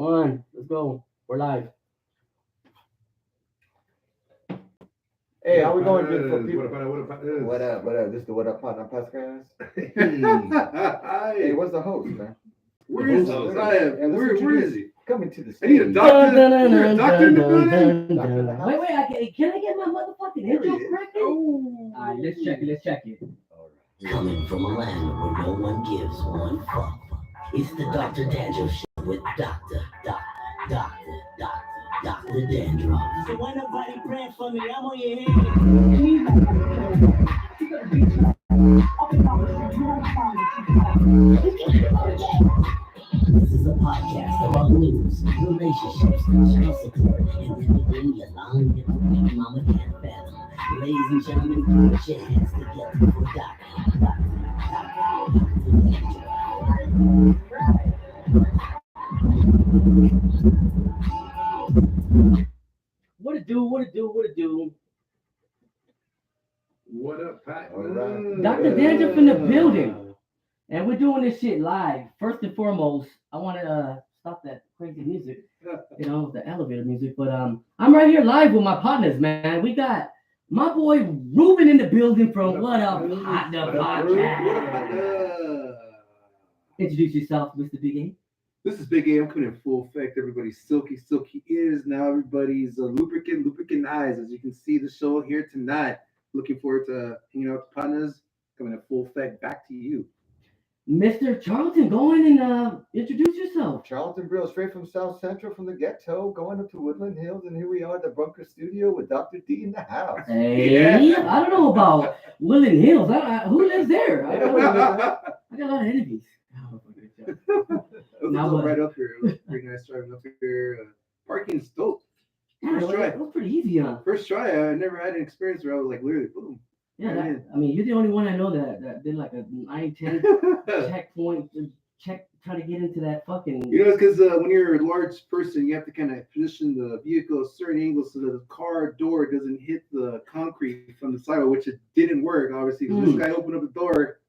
One. Let's go. We're live. Hey, how we going, beautiful people? What up? This is the What Up Partner podcast. Hey, Hey, what's the host, man? where is he? Where is he? Coming to the I need a stage. doctor. Is there a doctor in the building? Doctor in the house. Wait, can I get my motherfucking intro corrected? Oh. Alright, let's check it. All right. Coming from a land where no one gives one fuck. It's the DrDandruff show with Dr. Dandruff. So when nobody praying for me, I'm on your This is a podcast about news, relationships, child support, and everything your long baby mama can't fathom. Ladies and gentlemen, put your hands together for What it do? What up, Pat? All right. Dr. Dandruff in the building. And we're doing this shit live. First and foremost, I want to stop that crazy music, the elevator music. But I'm right here live with my partners, man. We got my boy Ruben in the building from What Up Patna podcast. Introduce yourself, Mr. Big A. This is Big A. I'm coming in full effect. Everybody's silky ears now. Everybody's lubricant eyes. As you can see, the show here tonight. Looking forward to hanging out with the partners. Coming in full effect. Back to you. Mr. Charlton, go in and introduce yourself. Charlton Brill, straight from South Central, from the ghetto, going up to Woodland Hills, and here we are at the Bunker Studio with Dr. D in the house. Hey, yeah. I don't know about Woodland Hills. Who lives there? I got a lot of enemies. It was right up here. It was pretty nice driving up here. Parking's dope. First try. That was pretty easy, huh? First try. I never had an experience where I was like literally boom. Yeah, you're the only one I know that did like a 9-10 checkpoint trying to get into that fucking. It's because when you're a large person, you have to kind of position the vehicle a certain angle so that the car door doesn't hit the concrete from the sidewalk, which it didn't work, obviously. This guy opened up the door.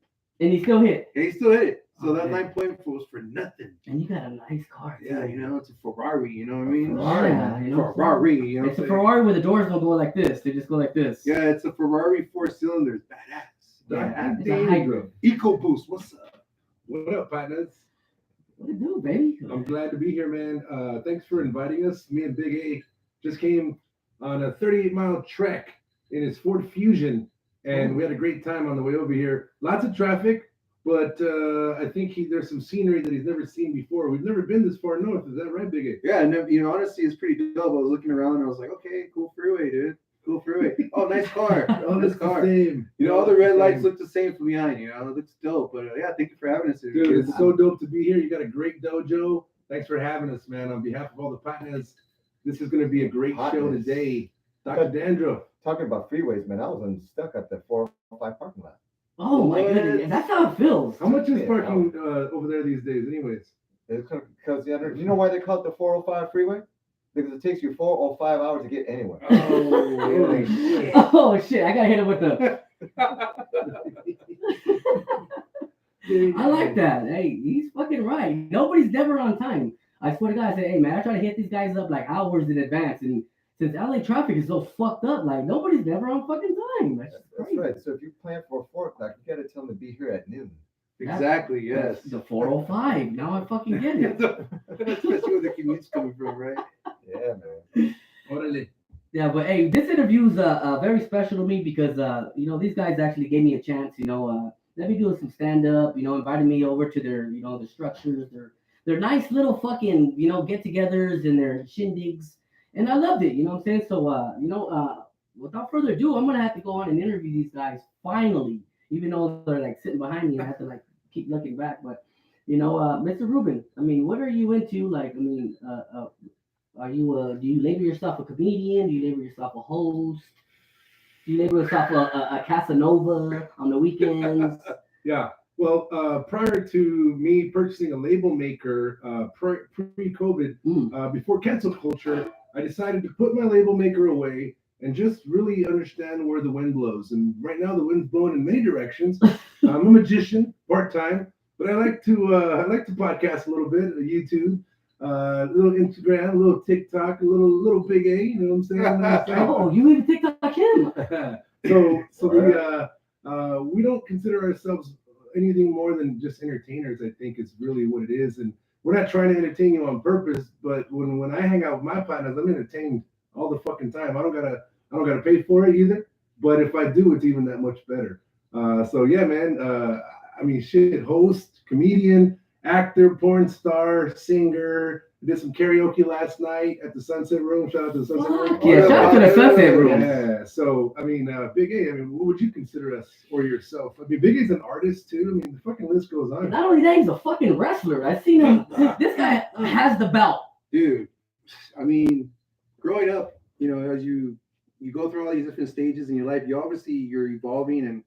And he still hit. it. So that 9.4 was for nothing. And you got a nice car. Yeah, it's a Ferrari, you know what I mean? Ferrari. It's a Ferrari where the doors don't go like this. They just go like this. Yeah, it's a Ferrari 4 cylinders. Badass. Yeah, it's a hybrid. EcoBoost. What's up? What up, partners? What it do, baby? I'm glad to be here, man. Thanks for inviting us. Me and Big A just came on a 38-mile trek in his Ford Fusion, and we had a great time on the way over here. Lots of traffic. But I think there's some scenery that he's never seen before. We've never been this far north. Is that right, Big A? Yeah, and honestly, it's pretty dope. I was looking around and I was like, okay, cool freeway, dude. Cool freeway. Oh, nice car. Oh, nice car. Same. All the red lights look the same from behind. It looks dope. But yeah, thank you for having us here. Dude, it's so dope to be here. You got a great dojo. Thanks for having us, man. On behalf of all the partners, this is going to be a great show today. Dr. Dandruff. Talking about freeways, man, I was stuck at the 405 parking lot. Oh my goodness, that's how it feels. How much is parking over there these days, anyways? It's because you know why they call it the 405 freeway? Because it takes you 4 or 5 hours to get anywhere. Oh, shit. Oh shit! I gotta hit him with the. I like that. Hey, he's fucking right. Nobody's never on time. I swear to God, I say, hey man, I try to hit these guys up like hours in advance, and since LA traffic is so fucked up, like nobody's never on fucking time. That's right. So if you plan for 4 o'clock, you gotta tell them to be here at noon. Exactly. Yes. The 405. Now I fucking get it. Especially where the commute's coming from, right? Yeah, man. Orale. Yeah, but hey, this interview is very special to me because these guys actually gave me a chance. Let me do some stand up. Invited me over to their the structures, their nice little fucking get-togethers and their shindigs. And I loved it, you know what I'm saying? So, without further ado, I'm going to have to go on and interview these guys finally, even though they're like sitting behind me and I have to like keep looking back. But, Mr. Ruben, what are you into? Do you label yourself a comedian? Do you label yourself a host? Do you label yourself a Casanova on the weekends? Yeah. Well, prior to me purchasing a label maker pre-COVID, before cancel culture, I decided to put my label maker away and just really understand where the wind blows. And right now, the wind's blowing in many directions. I'm a magician, part-time, but I like to podcast a little bit, YouTube. little Instagram, a little TikTok, a little Big A. You know what I'm saying? Oh, you even TikTok him? We don't consider ourselves anything more than just entertainers. I think is really what it is, and we're not trying to entertain you on purpose. But when I hang out with my partners, I'm entertained all the fucking time. I don't gotta pay for it either. But if I do, it's even that much better. So yeah, man. I mean, shit. Host, comedian, actor, porn star, singer. Did some karaoke last night at the Sunset Room. Shout out to the Sunset Room. Yeah, shout out to the Sunset Room. Yeah. So I mean, Big A. I mean, what would you consider us or yourself? I mean, Big A's an artist too. I mean, the fucking list goes on. Not only that, he's a fucking wrestler. I've seen him. This guy has the belt. Dude, I mean, growing up, as you go through all these different stages in your life, you're evolving, and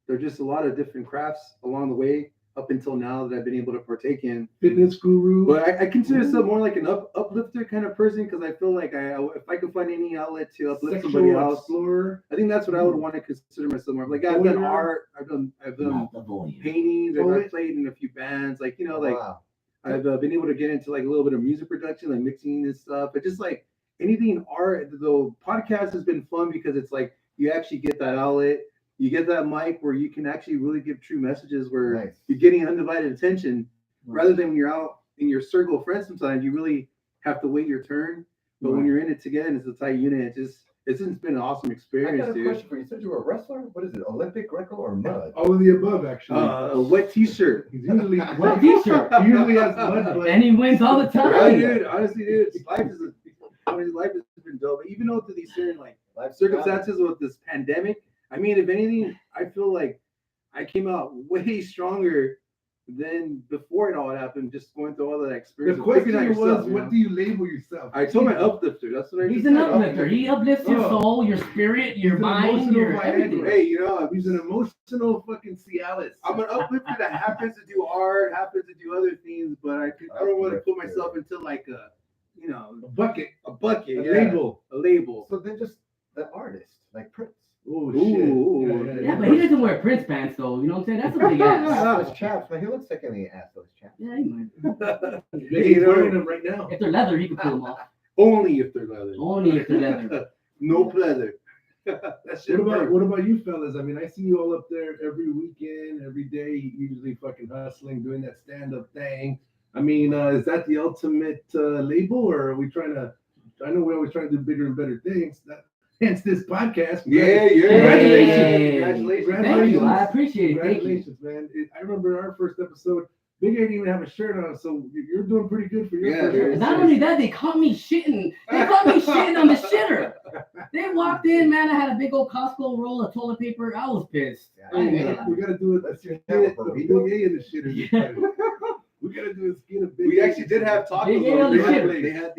there's just a lot of different crafts along the way up until now that I've been able to partake in. Fitness guru. But I consider myself more like an uplifter kind of person, because I feel like if I could find any outlet to uplift somebody else, explorer. I think that's what I would want to consider myself more. Like I've done art, I've done paintings, I've played in a few bands, Wow. I've been able to get into like a little bit of music production, like mixing and stuff. But just like anything in art, the podcast has been fun because it's like you actually get that outlet. You get that mic where you can actually really give true messages where you're getting undivided attention, rather than when you're out in your circle of friends. Sometimes you really have to wait your turn. But when you're in it together, it's a tight unit. It's been an awesome experience, I got a dude. question for you. You said you were a wrestler? What is it? Olympic, Greco, or mud? All of the above, actually. A wet t-shirt. He's usually What t-shirt? He usually has mud, but And he wins all the Yeah, time. dude. Honestly, dude, life has been dope. Even though through these certain circumstances with this pandemic, I mean, if anything, I feel like I came out way stronger than before it all happened. Just going through all that the experience. question Figuring out was, yourself, what do you label yourself? I told my uplifter. That's what I. He's just an said. uplifter. He uplifts your soul, your spirit, your He's an mind, emotional your Viagra. everything. Hey, He's an emotional fucking Cialis. I'm an uplifter that happens to do art, happens to do other things, but I don't want to put myself into like a bucket, a bucket, label. a label. So then just the artist, like Prince. Oh Ooh. shit! Yeah, but he doesn't wear Prince pants, though. You know what I'm saying? That's a big ass. Assless chaps, man. He looks like any assless chap. Yeah, he might. He's wearing them right now. If they're leather, he can pull them off. Only if they're leather. Only if they're leather. No pleather. That shit What about you fellas? I mean, I see you all up there every weekend, every day, usually fucking hustling, doing that stand-up thing. I mean, is that the ultimate label, or are we trying to? I know we're always trying to do bigger and better things. Hence this podcast. Yeah. Congratulations. Thank you. I appreciate it. Thank you. Congratulations, man. I remember our first episode. Big A didn't even have a shirt on, so you're doing pretty good for your Yeah, first dude. episode. Not only that, they caught me shitting. They caught me shitting on the shitter. They walked in, man. I had a big old Costco roll of toilet paper. I was pissed. Yeah. I ain't Hey, gonna lie. we gotta do it. Let's Skit have a of burrito. Big A in the shitter. Yeah. We gotta do a skit of Big We A. actually did have tacos. Big A over on the there. ship. They had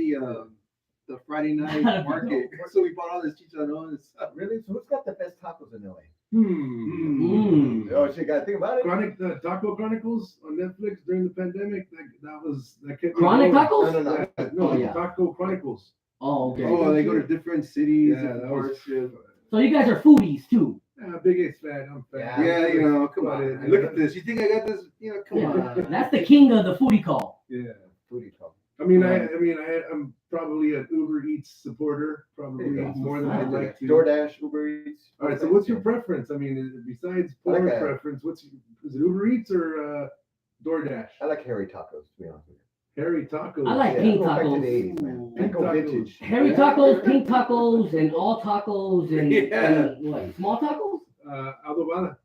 the Friday night market, so we bought all this chicharron and stuff. Really? So who's got the best tacos in LA? Mm. Oh, you got to think about it. Chronic Taco Chronicles on Netflix during the pandemic. That kept me Chronic going. tacos? No. Yeah, no, Oh, yeah. Taco Chronicles. Oh, okay. Oh, they go to different cities. Yeah, different that was parts. shit. So you guys are foodies too. Big A's fat. I'm fat. Yeah. Come Got on. it. Look at this. You think I got this? Come Yeah. on. That's the king of the foodie call. Yeah. Foodie talk. I mean, I'm probably an Uber Eats supporter, probably There you go. more than I'd like to. DoorDash, Uber Eats. All right, so what's your preference? I mean, besides porn like that. preference, is it Uber Eats or DoorDash? I like hairy tacos, to be honest with you. Hairy tacos. I like Yeah, pink go back to tacos. the 80s, man. Pink Go tacos. vintage. Hairy tacos, pink tacos, and all tacos, and, Yeah. and what? Small tacos? Adobada.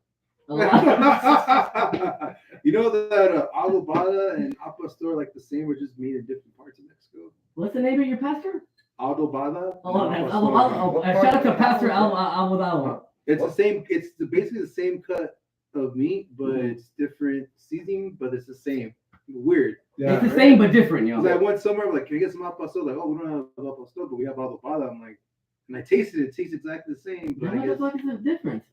A lot. You know that adobada and al pastor like the same, were just made in different parts of Mexico. What's the name of your pastor? Adobada. Oh, and that's al pastor. shout out to Pastor Alvadalo. It's the same. It's basically the same cut of meat, but it's different seasoning. But it's the same. Weird. It's the same but different, yo. Because I went somewhere, I'm like, can I get some al pastor? Like, oh, we don't have al pastor, but we have adobada. I'm like, and I tasted it. It tastes exactly the same. But I What guess the fuck is the difference?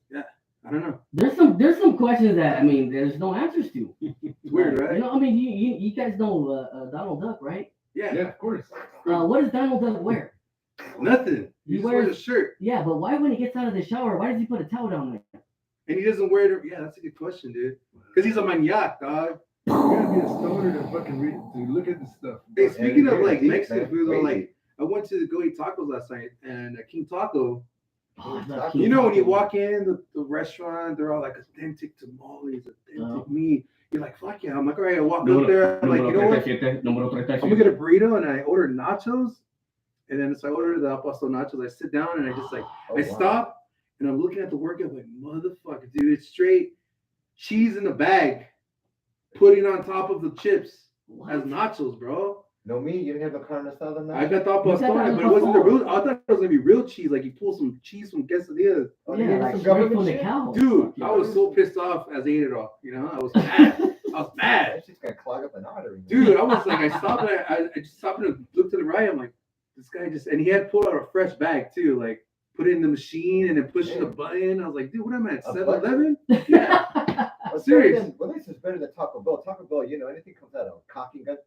I don't know. There's some questions that I mean there's no answers to. It's weird, right? You know, I mean you guys know Donald Duck, right? Yeah. Yeah, of course. What does Donald Duck wear? Nothing. He He just wears wears- a shirt, Yeah, but why when he gets out of the shower, why does he put a towel down there? and he doesn't wear it. Yeah, that's a good question, dude. Because he's a maniac, dog. You gotta be a stoner to fucking to look at this stuff. Hey, speaking of Yeah, like deep, Mexican man. food, though, Crazy. like I went to go eat tacos last night, and at King Taco, Oh, Taco. King you know, when you Taco. walk in the restaurant, they're all like authentic tamales, authentic meat. You're like, fuck yeah. I'm like, all right, I walk up there. I'm like, you know what? I'm gonna get a burrito, and I order nachos, and then so I order the al pastor nachos. I sit down and I just like Oh, I wow. stop, and I'm looking at the workout. I'm like, motherfucker, dude, it's straight cheese in the bag, putting on top of the chips as nachos, bro. No meat? You didn't have a carne asada I night? got the al You said pastor, al but it wasn't the pastor. real. I thought it was gonna be real cheese. Like you pull some cheese from quesadillas. Oh, they Yeah, gave you like some straight government from the shit? cow. Dude, Yeah. I was so pissed off as I ate it all. You know, I was mad. I was mad. That shit's gonna clog up an artery. man. Dude, I was like, I stopped and I just stopped and looked to the right. I'm like, this guy just, and he had pulled out a fresh bag too, like put it in the machine and then pushing the Damn. button. I was like, dude, what am I at A 7-Eleven? Yeah, Well, it's serious. better than- well, at least it's better than Taco Bell. Taco Bell, you know, anything comes out of a cocking gun.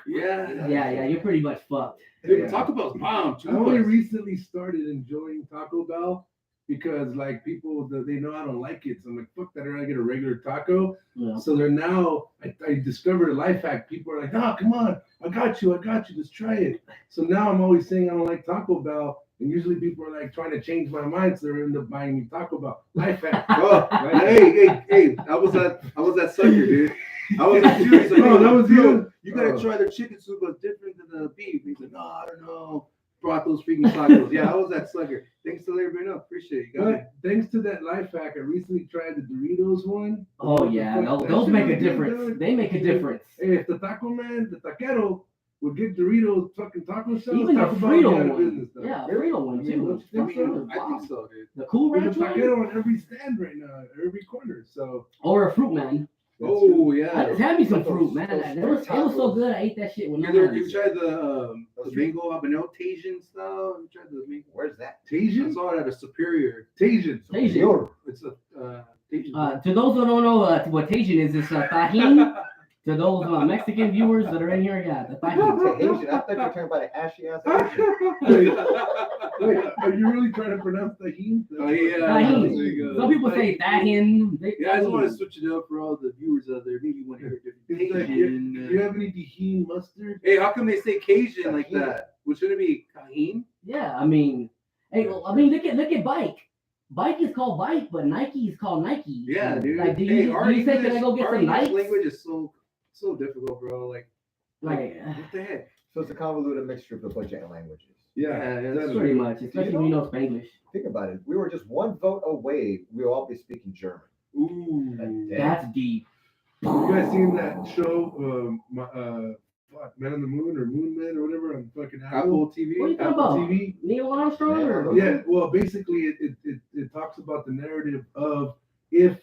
yeah. Yeah, you're pretty much fucked. Dude, Yeah. Taco Bell's bomb. I only recently started enjoying Taco Bell because like people they know I don't like it, so I'm like, fuck that, I'd rather get a regular taco. Yeah. So they're now I discovered a life hack. People are like, no, come on, I got you, let's try it. So now I'm always saying I don't like Taco Bell, and usually people are like trying to change my mind, so they end up buying me Taco Bell. Life hack. Oh, hey, I was that sucker, dude. I was that dude. He's like, Oh, that was you? You gotta Oh. try their chicken soup, but different than the beef. He's like, no, I don't know. Brought those freaking tacos. Yeah, I was that sucker. Thanks to letting me know. Appreciate it. You got me. But thanks to that life hack, I recently tried the Doritos one. Oh yeah, That those shit make was a good, difference. dude. They make a difference. Hey, if the taco man, the taquero, would get Doritos fucking taco shells, Even the Taco Bell would be out Frito of business, one. though. Yeah, Frito one I mean, too. don't you think so? I think so, dude. The Cool There's Ranch a one, taquero on every stand right now, every corner. So or a Fruit Man. Oh I yeah. just had me some Like those- fruit, man. those It was so tacos. good. I ate that shit with no You money. tried the mango habanero Tajin style? You tried the mango? Where's that? I Tajin, saw it at a Superior. Tajin. Tajin. Yo, It's a Tajin. To those who don't know what Tajin is, it's tajin. To those Mexican viewers that are in here, yeah, the tajin. Asian. I thought you were talking about an ashy ass Asian. Wait, are you really trying to pronounce tajin? Oh, yeah. Tajin. There you go. Some people say tajin. Yeah, I just want to switch it up for all the viewers out there. Maybe you want to hear It's different like, do Cajun. you have any tajin mustard? Hey, how come they say Cajun like Cajun. that? Well, should it be Cajun? Yeah, I mean, hey, well, I mean, look at bike. Bike is called bike, but Nike is called Nike. Yeah, dude. Like, do Hey, you our say, can I English- go get our some English Nikes? language is so difficult, bro. Like, Like, what the heck? So it's a convoluted mixture of a bunch of languages. Yeah, that's that's pretty much, especially when you know Spanglish. Think about it. We were just one vote away. We'll all be speaking German. Ooh. Damn. That's deep. You guys seen that show, Man on the Moon or Moon Man or whatever on fucking Apple? Apple What are you TV. talking Apple about? TV? Neil Armstrong? Or? Yeah, well, basically, it talks about the narrative of if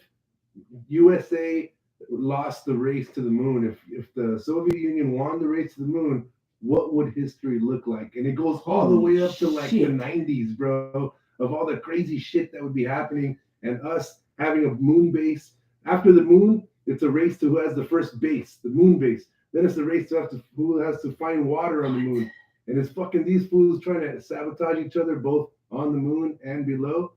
USA lost the race to the moon, if the Soviet Union won the race to the moon, what would history look like? And it goes all the way up to like the Shit. 90s, bro, of all the crazy shit that would be happening, and us having a moon base. After the moon, it's a race to who has the first base, the moon base. Then it's the race to who has to find water on the moon. And it's fucking these fools trying to sabotage each other both on the moon and below.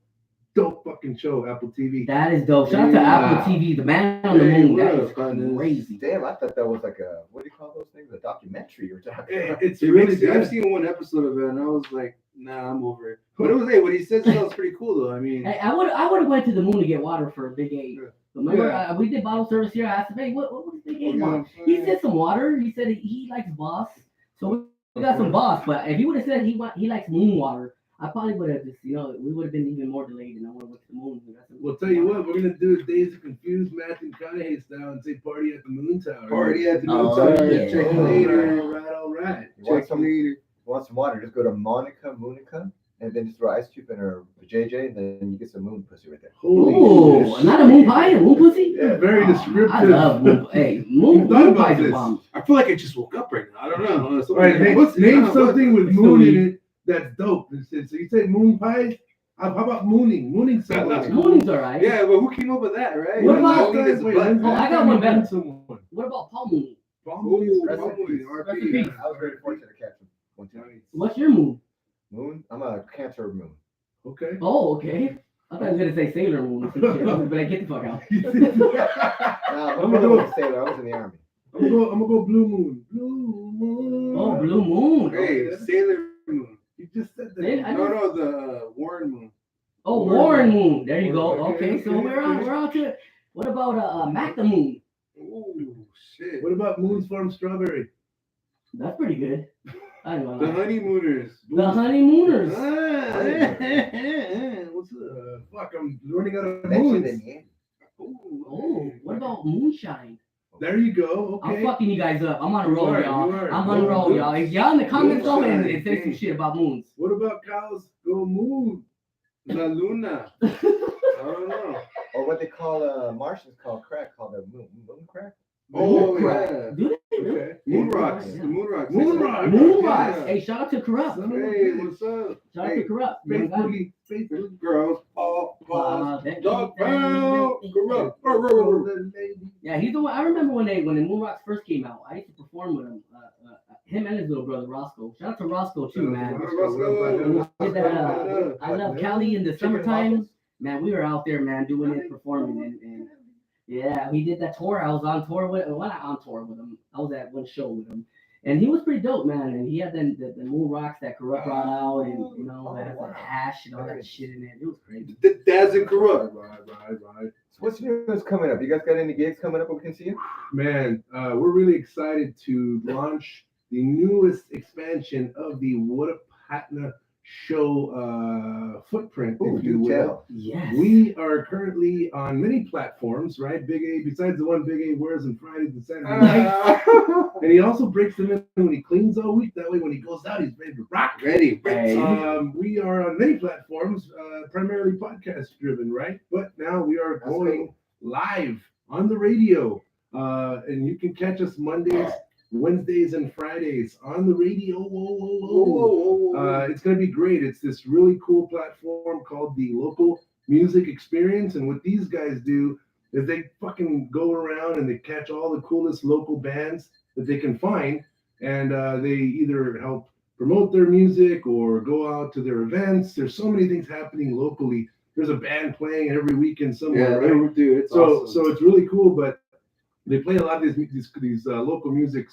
Dope fucking show, Apple TV. That is dope. Shout out to Yeah. Apple TV, the man on the Hey, moon. what That up, is partners? crazy. Damn, I thought that was like a, what do you call those things? A documentary or something. It's It really makes, I've good. seen one episode of it, and I was like, nah, I'm over it. But it was, hey, what he said sounds pretty cool, though. I mean, Hey, I would have went to the moon to get water for Big A. Yeah. Remember, Yeah. we did bottle service here. I asked him, hey, what was Big A you know want? what I'm He saying? said some water. He said he likes Boss. So we got some Boss. But if he would have said he likes moon water, I probably would have just, we would have been even more delayed, and I would have went to the moon. We got some We'll tell you what, we're gonna do a Days of Confused Matthew McConaughey style and say party at the moon tower. Party at the moon Oh, tower. yeah. Check you All later. right, all right. You want Check some, you you later. want some water? Just go to Monica, and then just throw ice cube in her JJ, and then you get some moon pussy right there. Holy Ooh, shit. not a moon pie, a moon pussy? Yeah, very Oh, descriptive. I love moon. Hey, moon You've thought about pies are this. bomb. I feel like I just woke up right now. I don't know. All right, name something with It's moon sweet. in it that's dope. So you said moon pie? How about mooning? Mooning something. Mooning's alright. Yeah, but who came up with that, right? What about- I think it's a butt. Oh, I got one better. Someone. What about palm moon? Palm Ooh, mooning. Rest in probably peace. RP. Rest in peace. I was very fortunate to catch him one time. What's your moon? Moon? I'm a Cancer moon. Okay. Oh, okay. I thought I was gonna say Sailor Moon or some shit. I was like, get the fuck out. Nah, my brother was a sailor. I was in the army. I'm gonna go Blue Moon. Blue Moon. Oh, Blue Moon. Hey, Sailor Moon. You just said that. No, the Warren Moon. Oh, Warren Moon. There you go. Okay, Okay, so we're on to. What about Magna Moon? Oh shit. What about Moon's Farm Strawberry? That's pretty good. I don't The know. Honeymooners. The Honeymooners. What's up? Fuck, I'm running out of Mentioned moons. in the end. Oh, what about Moonshine? There you go. I'm Okay. fucking you guys up. I'm on a You roll, are, y'all. you are. I'm on a roll, y'all. If y'all in the comments, go ahead and Moonshine. say some shit about moons. What about cows go moon? La Luna. I don't know. Or what they call Martians call crack, called the moon crack. Oh Right. yeah. Do they really? Okay. Moon rocks. Yeah. The moon rocks. Moon rocks. Moon Yeah. rocks. Hey, shout out to Corrupt. Son of a Hey, bitch. what's up? Shout out Hey, to Corrupt. Young guy. Faithfully, faithfully. girls, all balls, That- dog that- pound, corrupt. Yeah, he's the one. I remember when the Moon Rocks first came out. I used to perform with him. Him and his little brother Roscoe. Shout out to Roscoe too, man. Did that, I Love Cali in the summertime. Man, we were out there, man, doing it, performing, and yeah, he did that tour. I was on tour with, well, not on tour with him. I was at one show with him, and he was pretty dope, man. And he had the Moon Rocks that Corrupt brought out, and you know, that had the hash and all that shit in it. It was crazy. The Dad's and corrupt. Right. So what's news coming up? You guys got any gigs coming up where we can see you? Man, we're really excited to launch the newest expansion of the Watup Patna show footprint, Ooh, if you do will. tell. Yes. We are currently on many platforms, right? Big A, besides the one Big A wears on Fridays and Saturdays nights. And he also breaks them in when he cleans all week. That way, when he goes out, he's ready to rock. Ready. Hey. We are on many platforms, primarily podcast driven, right? But now we are That's going live on the radio. And you can catch us Mondays, Wednesdays, and Fridays on the radio. It's going to be great. It's this really cool platform called the Local Music Experience. And what these guys do is they fucking go around and they catch all the coolest local bands that they can find. And they either help promote their music or go out to their events. There's so many things happening locally. There's a band playing every weekend somewhere, Yeah, right? dude. It's So awesome. so it's really cool, but they play a lot of these local music,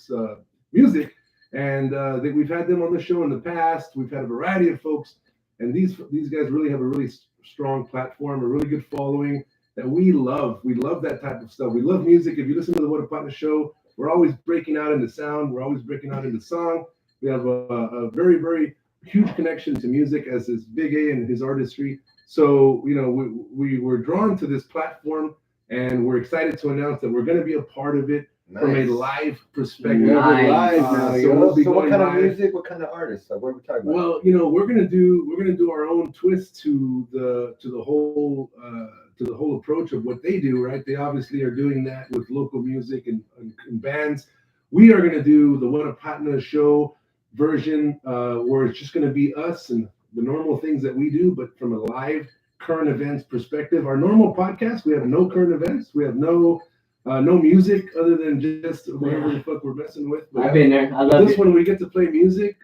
and we've had them on the show in the past. We've had a variety of folks, and these guys really have a really strong platform, a really good following that we love. We love that type of stuff. We love music. If you listen to the Watup Patna show, we're always breaking out into sound. We're always breaking out into song. We have a very, very huge connection to music, as is Big A and his artistry. So, you know, we were drawn to this platform, and we're excited to announce that we're going to be a part of it from a live perspective. Nice. Live now, So yo. we'll be So what going kind of live. music? What kind of artists? Like, what are we talking about? Well, you know, we're gonna do our own twist to the whole approach of what they do, right? They obviously are doing that with local music and bands. We are gonna do the Watup Patna show version, where it's just gonna be us and the normal things that we do, but from a live current events perspective. Our normal podcast, we have no current events. We have no music other than just whatever the fuck we're messing with. But I've been there. I love this it. one we get to play music,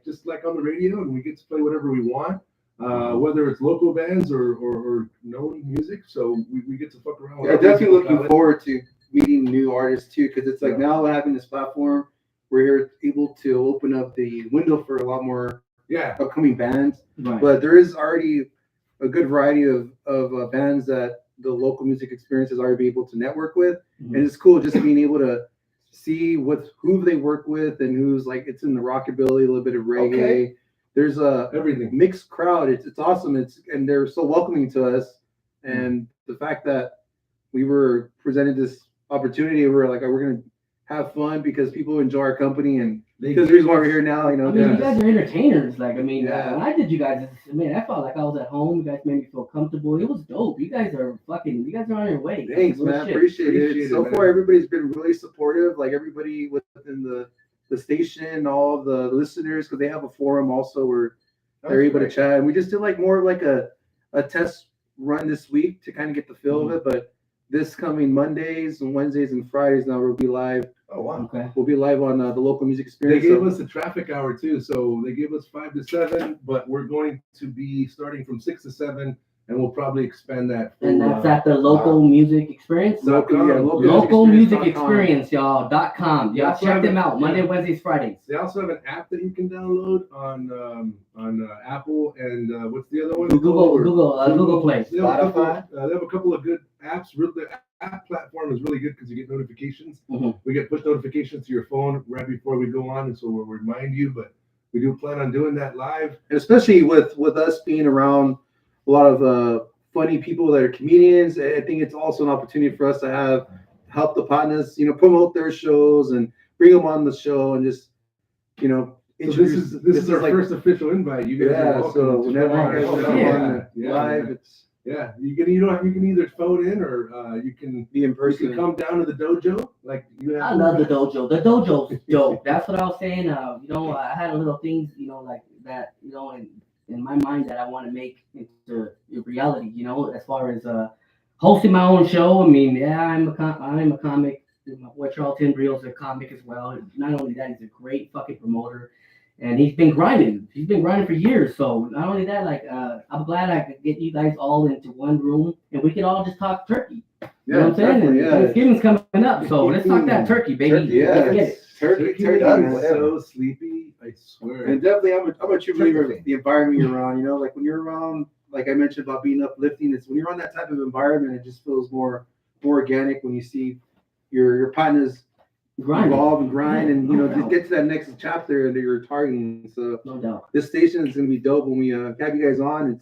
just like on the radio, and we get to play whatever we want, whether it's local bands or known music. So we get to fuck around. with Yeah, our definitely musical looking palette. forward to meeting new artists too, because it's like now having this platform, we're able to open up the window for a lot more Yeah, upcoming bands. Right. But there is already a good variety of bands that the local music experience has already been able to network with, Mhm. and it's cool just being able to see who they work with and who's like it's in the rockabilly, a little bit of reggae. Okay. There's a everything. mixed crowd. It's awesome. And they're so welcoming to us. And the fact that we were presented this opportunity, we're like, we're gonna have fun because people enjoy our company, and because the reason why we're here now, you know. I mean, you Yes. guys are entertainers. Like, I mean, Yeah. when I did you guys, I mean, I felt like I was at home. You guys made me feel comfortable. It was dope. You guys are on your way. Thanks, Real man. shit. Appreciate Appreciate it. it, So man. far, everybody's been really supportive. Like everybody within the station, all of the listeners, because they have a forum also where they're able to chat. And we just did like more of like a test run this week to kind of get the feel of it. But this coming Mondays and Wednesdays and Fridays now we'll be live. Oh wow. Okay. We'll be live on the local music They experience. gave So- us a traffic hour too, so they gave us 5 to 7, but we're going to be starting from 6 to 7 and we'll probably expand that. And that's at the local music experience. Local music experience, y'all. .com. Y'all check them out. Monday, Wednesdays, Fridays. They also have an app that you can download on Apple and what's the other one? Google Play. They have a couple of good apps. The app platform is really good because you get notifications. Mm-hmm. We get push notifications to your phone right before we go on, and so we'll remind you. But we do plan on doing that live, and especially with us being around a lot of funny people that are comedians. I think it's also an opportunity for us to help the patnas, promote their shows and bring them on the show and just, introduce. So this is our first official invite. You guys are welcome. So whenever you guys come on live, it's. Yeah, you can either phone in or you can be in person. You can come down to the dojo. Like I love the dojo. The dojo's dope. That's what I was saying. I had a little things, like that, in my mind that I want to make into reality. As far as hosting my own show. I mean, yeah, I'm a comic. My boy Charlton Briel's a comic as well. Not only that, he's a great fucking promoter. And he's been grinding. He's been grinding for years. So not only that, I'm glad I could get you guys all into one room and we could all just talk turkey. You know what I'm saying? And Thanksgiving's coming up, so let's talk that turkey, baby. Turkey, let's get it. Turkey is so sleepy. I swear. And definitely, I'm a true believer of the environment you're around. Like when you're around, like I mentioned about being uplifting, it's when you're on that type of environment, it just feels more organic when you see your partners evolve and grind and just get to that next chapter that you're targeting. So no doubt, this station is gonna be dope when we have you guys on.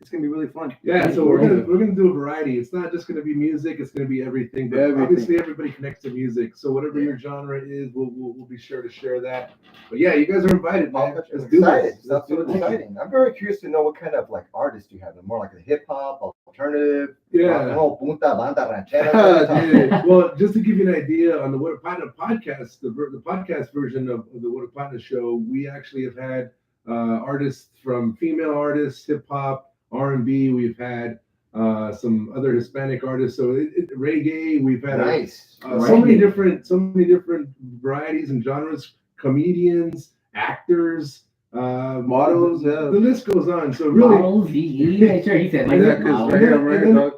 It's gonna be really fun. Yeah, so we're gonna do a variety. It's not just gonna be music. It's gonna be everything. But obviously, everybody connects to music. So whatever your genre is, we'll be sure to share that. But yeah, you guys are invited, man. Let's do this. That's so exciting. I'm very curious to know what kind of artists you have. More like a hip hop, alternative. Yeah. Punta, banda, ranchera. Well, just to give you an idea on the What Patna podcast, the podcast version of the What Patna show, we actually have had artists from female artists, hip hop, R&B. We've had some other Hispanic artists. So reggae. We've had so many different varieties and genres. Comedians, actors, models. The list goes on. So really, models. He made sure he said like that.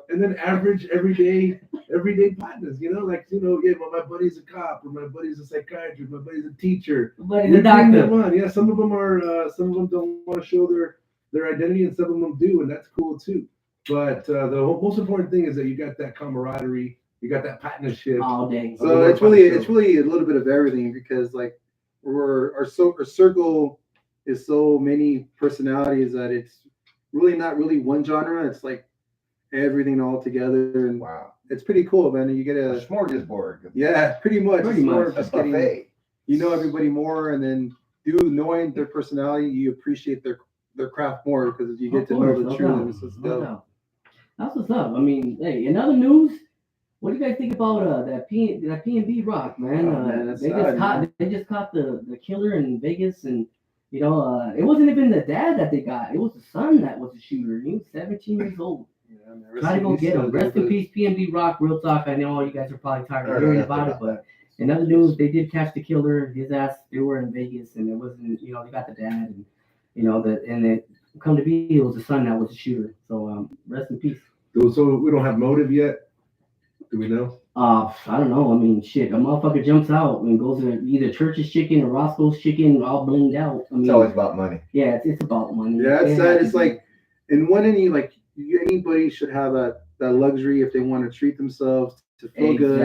And then average everyday partners. My buddy's a cop, or my buddy's a psychiatrist, my buddy's a teacher. Buddy's a doctor. Yeah, some of them don't want to show their identity, and some of them do, and that's cool too. But the most important thing is that you got that camaraderie, you got that partnership all day. So it's really a little bit of everything because our circle is so many personalities that it's really not really one genre. It's like everything all together, and it's pretty cool, man. And you get a smorgasbord. Yeah, pretty much. Just getting, everybody more, and then knowing their personality, you appreciate their craft more because you get to know the truth. That's what's up. I mean, hey, in other news, what do you guys think about that P&B rock, man? They just caught the killer in Vegas, and it wasn't even the dad that they got; it was the son that was the shooter. He was 17 years old. Try to go get him. Rest in peace, P&B rock. Real talk. I know all you guys are probably tired of hearing about it, but in other news, they did catch the killer. His ass. They were in Vegas, and it wasn't. They got the dad, and and it come to be, it was the son that was the shooter. So rest in peace. So we don't have motive yet. Do we know? I don't know. I mean, shit, a motherfucker jumps out and goes to either Church's Chicken or Roscoe's Chicken, all blinged out. I mean, it's always about money. Yeah, it's about money. Yeah, it's sad. It's like, and anybody should have that luxury if they want to treat themselves to feel good.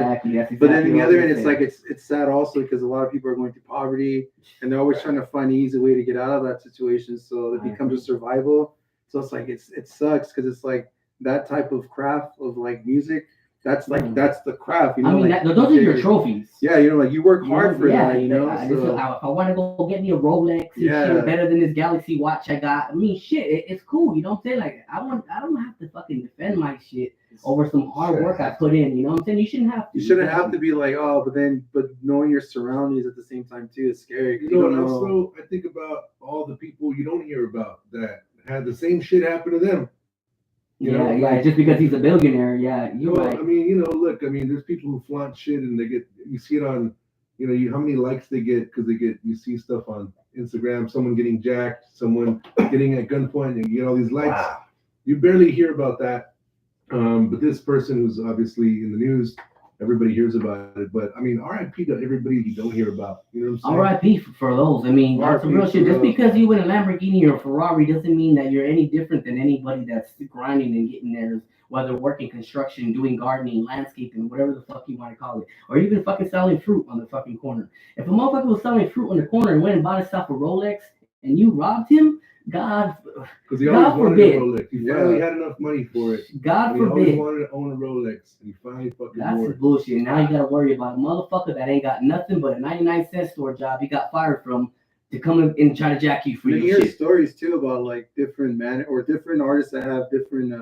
But then on the other end, it's sad also because a lot of people are going through poverty and they're always trying to find an easy way to get out of that situation. So it becomes a survival. So it's like it sucks because it's like that type of craft of music. That's that's the craft. I mean, those are your trophies. Yeah, you work hard for that. If I want to go get me a Rolex, shit, better than this Galaxy watch I got. I mean, shit, it's cool. You know what I'm saying? I don't have to fucking defend my shit over some hard work I put in. You know what I'm saying? You shouldn't have to. You shouldn't have to be like, but knowing your surroundings at the same time too is scary. Also, I think about all the people you don't hear about that had the same shit happen to them. Just because he's a billionaire, you're right. I mean, look, there's people who flaunt shit and you see it on, how many likes they get because you see stuff on Instagram, someone getting jacked, someone getting at gunpoint, and you get all these likes. Wow. You barely hear about that. But this person who's obviously in the news, everybody hears about it. But I mean, RIP to everybody you don't hear about. You know what I'm saying? R.I.P. for those. I mean, that's some RIP real shit. for Just those. because you win a Lamborghini or a Ferrari doesn't mean that you're any different than anybody that's grinding and getting theirs, whether working construction, doing gardening, landscaping, whatever the fuck you want to call it, or even fucking selling fruit on the fucking corner. If a motherfucker was selling fruit on the corner and went and bought himself a Rolex and you robbed him, God, Because he God always wanted forbid. a Rolex. He finally had enough money for it. God And he always forbid. wanted to own a Rolex. And he finally fucking That's wore his it. bullshit. Now you gotta worry about a motherfucker that ain't got nothing but a 99-cent store job he got fired from to come in and try to jack you for You your hear shit. stories too about like different different artists that have different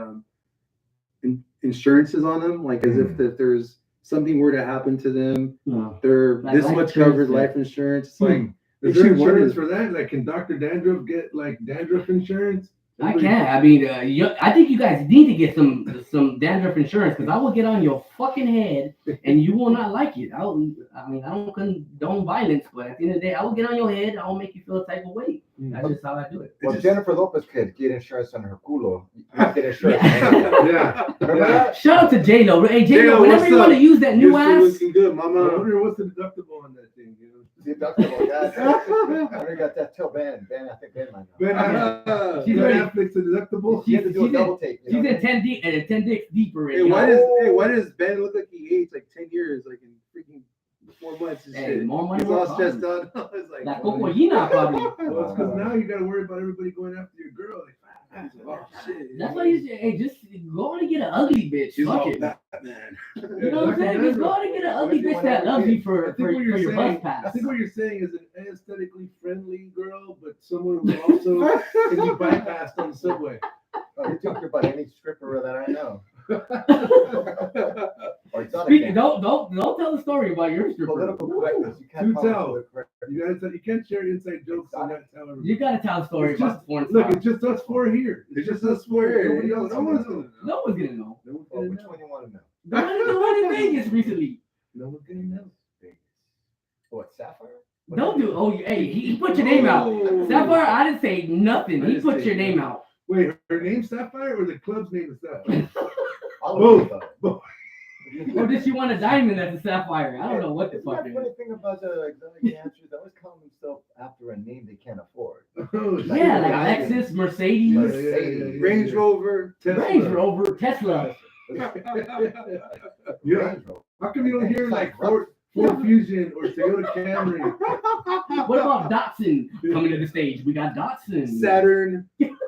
insurances on them, like as if that there's something were to happen to them, No. they're Like this life much insurance, covered, yeah. life insurance. It's like Is they there should wonder- insurance for that? Like, can Dr. Dandruff get like dandruff insurance? I can't. I mean, I think you guys need to get some dandruff insurance because I will get on your fucking head and you will not like it. I don't condone violence, but at the end of the day, I will get on your head. I will make you feel a type of way. That's just how I do it. Well, Jennifer Lopez could get insurance on her culo. You have to get insurance. Yeah. Remember Yeah. that? Shout out to J-Lo. Hey, J-Lo, J-Lo, whenever what's you want to up? use that new You're still ass, looking good, I mama. wonder what's the deductible on that thing, you know? Deductible, yeah. I already got that. Tell Ben. I think Ben might know. Ben, She's Ben ready. Affleck's the deductible? You have to do a she's in- double take. You she's know in what I mean? 10 dicks deeper. Hey, why does Ben look like he aged like 10 years, like in freaking 4 months and Hey, shit? more money, He's more all stressed problems. out. It's like, La cocollina, probably. Well, it's because now you got to worry about everybody going after your girl. Like, oh shit. That's why you say, hey, just go on and get an ugly bitch. He's Fuck all it. Batman. You know what I'm saying? Just go on and get an ugly bitch that loves you for your bus I pass. think what you're saying is an aesthetically friendly girl, but someone who also can be bypassed on the subway. Oh, you're talking about any stripper that I know. Or exotic Speaking, dance. don't tell the story about your stripper. Political correctness. You can't Do call tell. it correct. You can't share inside jokes and not tell everybody. You gotta tell a story It's about just- the porn Look, star. it's just us four here. It's just us four here. Nobody else. No one's gonna know. No one's gonna know. No one's Well, gonna which know. one you want to know? The one in the one in Vegas recently. No one's gonna know. Vegas. What, Sapphire? What Don't is do. it? Oh, hey, he put your name out. Oh. Sapphire, I didn't say nothing. I He just put say your name nothing. out. Wait, her name's Sapphire or the club's name is Sapphire? All Both. of it. Both. Or did she want a diamond as a sapphire? I don't know what the Isn't fuck that it funny is. thing about the exotic dancers? They always call themselves after a name they can't afford. Oh, shit. Yeah, like Diamond. Lexus, Mercedes, Mercedes. Range Rover. Tesla. Range Rover, Tesla. Yeah. Range Rover. How come you don't hear like Ford Fusion or Toyota Camry? What about Datsun coming to the stage? We got Datsun. Saturn.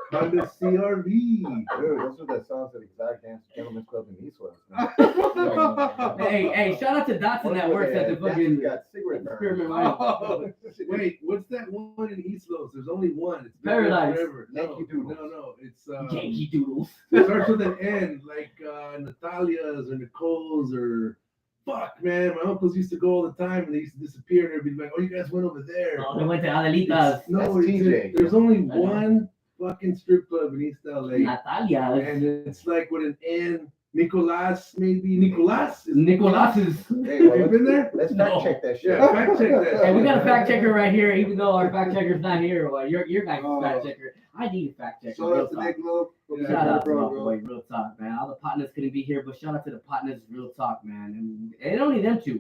Honda CRV. Dude, those are the songs of Exotic Dance Gentlemen's Club in East West. Man. Hey, shout out to Datsun that works at the fucking got cigarette experiment burns. room. Wait, what's that one in East Los? There's only one. It's been there Paradise. forever. Yankee Doodle. No. It's Yankee Doodles. it starts with an N, like Natalia's or Nicole's or fuck, man. My uncles used to go all the time and they used to disappear and they'd be like, oh, you guys went over there. Oh, they went to Adelitas. No, That's it's TJ. there's only know. one fucking strip club in East LA. Natalia. And it's like with an N. Nicolas, maybe. Nicolas? Nicolas's. Hey, Have well, you been there? let's fact check that shit. Yeah, fact check that. Hey, we got a fact checker right here, even though our fact checker's not here. Well, your guys' Oh. fact checker. I need a fact checker. Shout Real out to talk. Nick Lowe. Yeah. Shout out to bro, my boy, real talk, man. All the partners couldn't be here, but shout out to the partners, real talk, man. And only them two.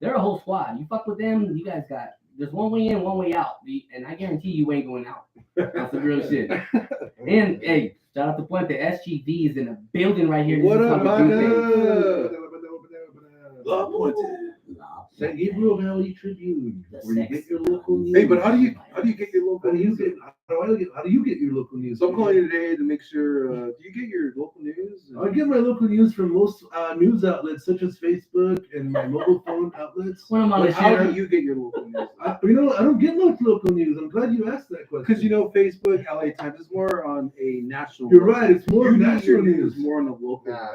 They're a whole squad. You fuck with them, you guys got. There's one way in, one way out, and I guarantee you ain't going out. That's the real shit. And hey, shout out to Puente. SGV is in a building right here. This What is up, fucking partner? Tuesday. Love Puente. San Gabriel Valley Tribune, where you get your local news. Hey, but how do you get your local How do you news? get your local news? So I'm calling you today to make sure. Do you get your local news? I get my local news from most news outlets such as Facebook and my mobile phone outlets. When I'm on But the how share. do you get your local news? I don't get much local news. I'm glad you asked that question. Because Facebook, LA Times is more on a national. You're right. It's more You need national your news. more on the local. Nah,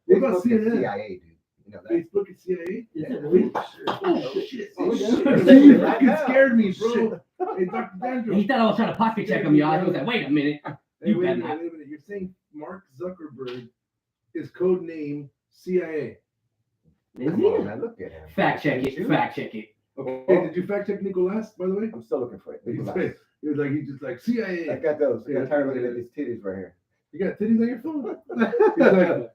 What about Facebook is CNN? CIA, dude. You know that. Facebook and CIA. Is it really? Oh shit! Oh, Shit. yeah. You fucking scared me, bro. Hey, Dr. He Dandruff. thought I was trying to pocket check him, y'all. He was like, wait a minute. Hey, You wait a better minute, not. wait a minute. You're saying Mark Zuckerberg is code name CIA. Is Come he? on, man. Look at him. Fact check You? it. Fact check it. Okay, did you fact check Nicolas, by the way? I'm still looking for it. He Nicolas. was like CIA. I got those. I got tired of looking at these titties right here. You got titties on your phone?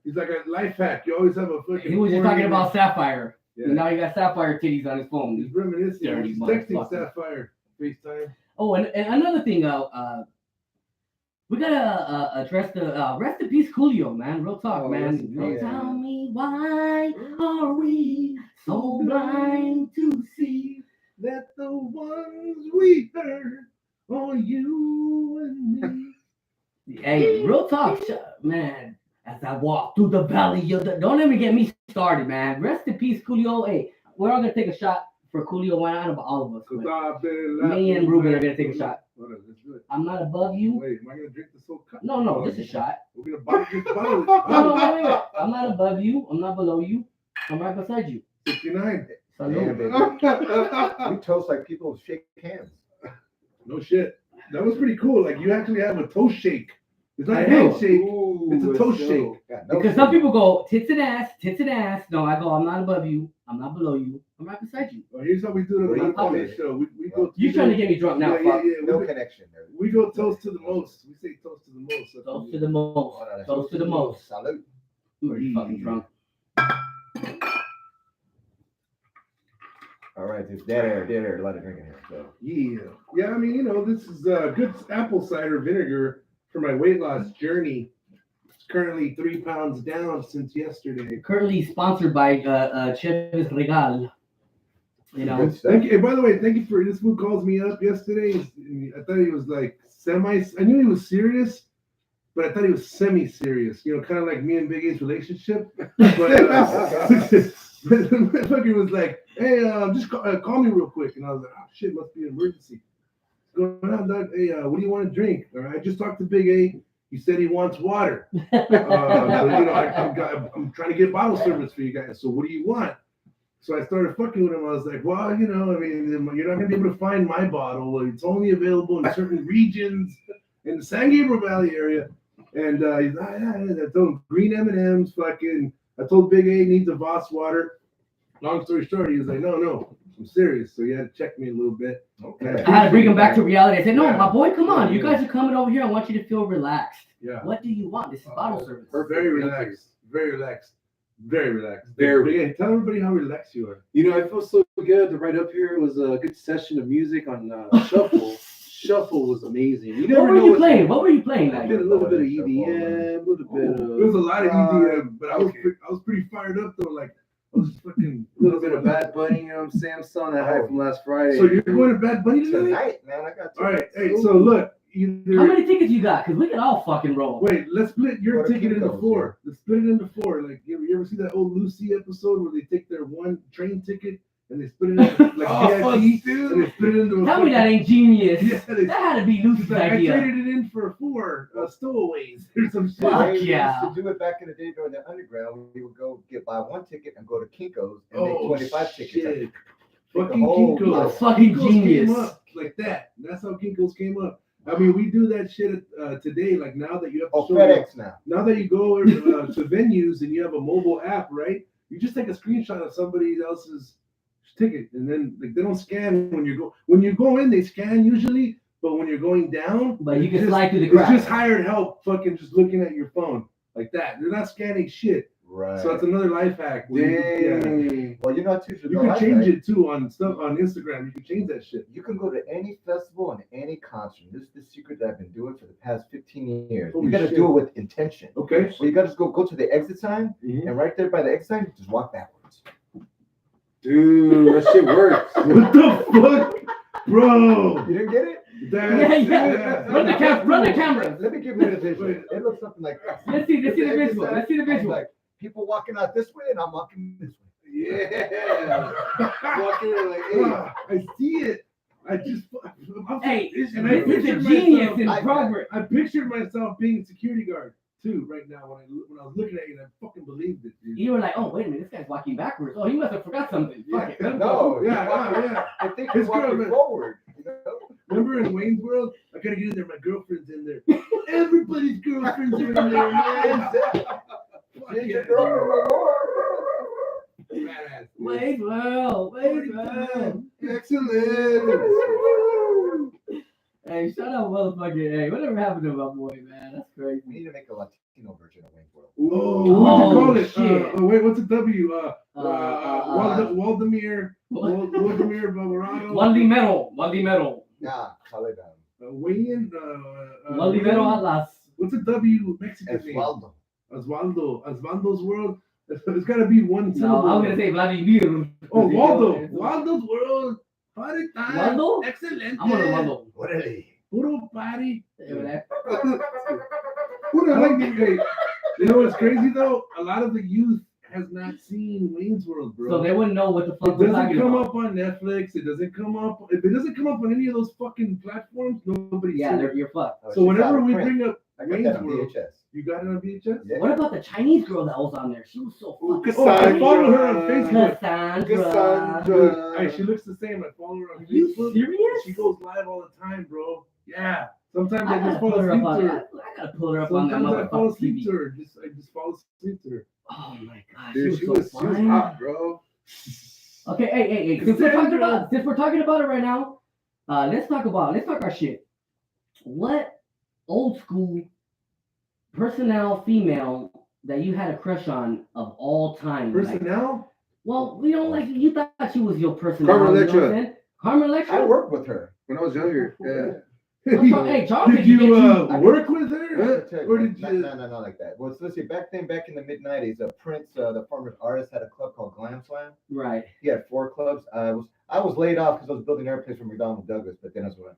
He's like a life hack. You always have a fucking. He was just talking about Sapphire. Yeah. And now he got Sapphire titties on his phone. He's reminiscing. Dirty He's texting motherfucker. Sapphire FaceTime. Oh, and another thing, we gotta address the rest in peace, Julio, man. Real talk, man. Rest in Don't peace. tell me why are we so blind to see that the ones we hurt are you and me. Hey, real talk, man. As I walk through the valley of the, don't even get me started, man. Rest in peace, Julio. Hey, we're all gonna take a shot for Julio. Why not about all of us? But me and Ruben are gonna take a shot. Let's do it. I'm not above you. Wait, am I gonna drink this whole cup? No, just a shot. We're gonna just bottle it. No, wait. I'm not above you. I'm not below you. I'm right beside you. 69. Yeah, Salud. baby. We toast like people shake hands. No shit. That was pretty cool. Like you actually have a toast shake. It's not I a know. handshake. Ooh, It's a toast so- shake. Yeah, no Because some shit. people go tits and ass. No, I go, I'm not above you. I'm not below you. I'm right beside you. Well, here's how we do What it do you on call this it? show. We go. You trying to get me drunk now, Yeah, fuck. yeah. No connection there. We go toast to the most. We say toast to the most. That's Toast what to the most. Hold on, Toast to the most. Salute. Are you fucking drunk? All right, there's dead air. A lot of drinking here. So. Yeah. I mean, this is good apple cider vinegar for my weight loss journey. It's currently 3 pounds down since yesterday. Currently sponsored by Cheves Regal. You know, Good stuff. Thank you. And by the way, thank you for this. Fool calls me up yesterday. I thought he was like semi. I knew he was serious, but I thought he was semi-serious. Kind of like me and Big A's relationship. But the fucker was like, "Hey, just call me real quick," and I was like, "Oh shit, must be an emergency." What's going on, Doug? Hey, what do you want to drink? All right, I just talked to Big A. He said he wants water. I'm trying to get bottle service for you guys. So what do you want? So I started fucking with him. I was like, well, you're not gonna be able to find my bottle. It's only available in certain regions in the San Gabriel Valley area. And he's like, I told him green M&Ms, fucking. I told Big A needs a Voss water. Long story short, he was like, no, I'm serious. So he had to check me a little bit. Okay. I had to bring him back to reality. I said, no, Yeah. my boy, come on. You Yeah. guys are coming over here. I want you to feel relaxed. Yeah. What do you want? This is bottle service. Very relaxed. Very relaxed. Very relaxed. Very. Big A, tell everybody how relaxed you are. I feel so good to right up here. It was a good session of music on Shuffle. Shuffle was amazing. You What never were know you what playing? What were you playing? I Like? did a little bit of EDM, a little bit There was a of lot of EDM, but I was pretty fired up though. Like I was fucking a little bit of Bad Bunny. You know what I'm saying? I'm still on that hype from last Friday. So you're going to Bad Bunny tonight? Tonight, man, I got. All right. Hey, so look, How many tickets you got? Because we can all fucking roll. wait, let's split your What a ticket into Kinko's, 4. Let's split it into 4. Like you ever see that old Lucy episode where they take their one train ticket and they split it into like VIP and they split it into a Tell me that ain't genius. Yeah, That had to be Lucy's it's like, I idea. traded it in for 4 stowaways or some shit. Fuck We yeah. used to do it back in the day during the underground. We would go buy one ticket and go to Kinko's and make Oh 25 tickets. shit! the Fucking whole- Kinko's. That's fucking Kinko's genius. Came up like that. That's how Kinko's came up. I mean, we do that shit today. Like now that you have to Oh, show FedEx now. now that you go to venues and you have a mobile app, right? You just take a screenshot of somebody else's ticket, and then like they don't scan when you go in. They scan usually, but when you're going down, But you it's can just- slide through the It's cracks. just hired help, fucking just looking at your phone like that. They're not scanning shit. Right. So it's another life hack. where Dang. Well, you know what, too. You can change it too on stuff on Instagram. You can change that shit. You can go to any festival and any concert. This is the secret that I've been doing for the past 15 years. Holy You got to shit. do it with intention. Okay. So you got to go to the exit sign, Mhm. and right there by the exit sign, just walk backwards. Dude, that shit works. What the fuck, bro? You didn't get it? Yeah. Run the camera. Let me give you the visual. It looks something like this. Let's see the Exit visual. sign, Let's see the and visual. Like people walking out this way, and I'm walking this way. Yeah. Walking in like, hey. I see it. I just. Hey, and I this is a pictured genius in myself- progress. I pictured myself being a security guard too right now when I was looking at you, and I fucking believed it, dude. You were like, oh, wait a minute, this guy's walking backwards. Oh, he must have forgot something. Fuck it. let him go. No, Yeah. I think His you're walking girlfriend- forward. You know? Remember in Wayne's World? I gotta get in there. My girlfriend's in there. Everybody's girlfriends are in there, man. Fuck Change yeah. your girlfriend more. Badass. Wait, well. Excellent. Hey, shut up, motherfucker. Hey, whatever happened to my boy, man? That's We crazy. need to make a Latino version of Wayne's World. Oh, what do you call it? shit. Wait, what's a W? Waldemir. Waldemir Bavarado. Waldimero. Yeah, call it Wayne. Waldimero Atlas. What's a W Mexican name? Osvaldo. Osvaldo's World. It's got to be one No, syllable. I was gonna say Vladimir. Oh, Waldo. Waldo's World. Party time. Waldo? Excellent. I'm gonna Waldo. Orale. Puro party. Hey, Puro like hey, you know what's crazy though? A lot of the youth has not seen Wayne's World, bro. So they wouldn't know what the fuck It we're doesn't talking come about. up on Netflix. It doesn't come up. If it doesn't come up on any of those fucking platforms, nobody's Yeah, seen it. you're fucked. Oh, So she's whenever out of we print. bring up I got Wayne's that on World, VHS. you got it on VHS? Yeah. What about the Chinese girl that was on there? She was so fucking. Oh, I follow her on Facebook. Cassandra. Dude, hey, she looks the same. I follow her on Are you Facebook. serious? She goes live all the time, bro. Yeah. Sometimes I I just gotta fall put her asleep up to on. her. I gotta pull her up on that Sometimes I fall motherfucking asleep to TV. her. I just fall asleep to her. Oh my gosh, Dude, she so was fine. hot, bro. Okay, hey. Since we're talking about it right now, let's talk our shit. What old school personnel female that you had a crush on of all time? Like, Personnel? well, you know, like you thought she was your personnel. Carmen you know what I'm Electra. saying? Carmen Electra. I worked with her. When I was younger, yeah. Hey, Charles, Did you I work with her? Or Or did you? No, not like that. Well, so let's see. Back in the mid '90s, Prince, the former artist, had a club called Glam Slam. Right. He had 4 clubs. I was laid off because I was building airplanes for McDonnell Douglas. But then I was going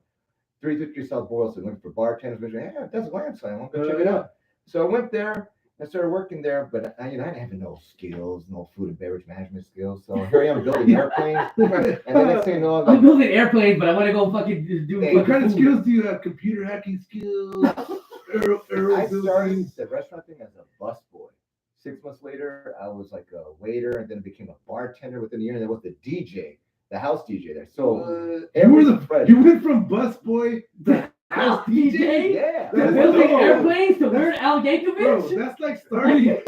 353 South Boylston, looking for bartenders. Hey, that's Glam Slam. I'm gonna check it out. So I went there. I started working there, but I didn't have no skills, no food and beverage management skills. So here I am building airplanes. And the next thing you know, I'm I'm like, building airplanes, but I want to go fucking do. Hey, What kind of food. skills do you have? Computer hacking skills? Aero I building? started the restaurant thing as a busboy. 6 months later, I was like a waiter, and then became a bartender within a year. And then was the DJ, the house DJ there. So You were the Friday- you went from busboy to house DJ? yeah. To That's building dope. airplanes to Weird Al Bro, Yankovic? that's like starting.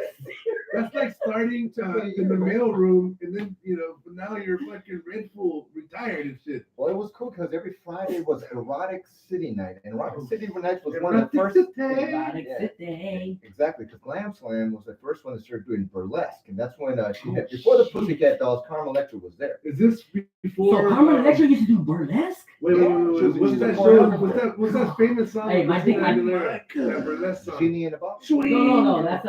That's like starting in the mail room, and then but now you're fucking Red Bull retired and shit. Well, it was cool because every Friday was Erotic City Night, and Erotic City Night was one of the Erotic first. City. Erotic Yeah. City. Exactly, because Glam Slam was the first one that started doing burlesque, and that's when she had before the Pussycat Dolls, Carmen Electra was there. Is this before? So Carmen Electra used to do burlesque? Wait. What's she's that a show? choreographer. What's that famous song? Hey, my thing- That burlesque song. Genie in the Box. No, that's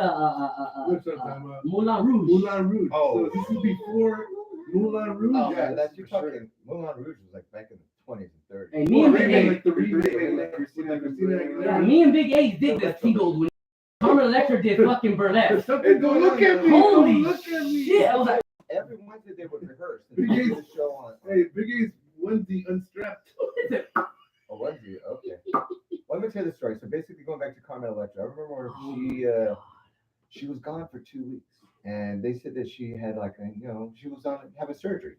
What's that time? Moulin Rouge. Moulin Rouge. Oh. So this is before Moulin Rouge. Oh, Yeah, yeah, that's for you're sure. talking. Moulin Rouge was like back in the 20s and 30s. Hey, me and Big Remake, A, like the remake, like Christina Christina Aguilera. yeah, Aguilera. me and Big A did the Seagulls when Carmen Electra did fucking burlesque. Something Don't going look on at now. me. Holy Don't look at me. shit! I was like, Every Wednesday they would rehearse. Big And they A's- did the show on. Hey, Big A's onesie unstrapped. Oh, was you? Okay. Well, let me tell you the story. So basically, going back to Carmen Electra, I remember she was gone for 2 weeks, and they said that she had she was on having surgery.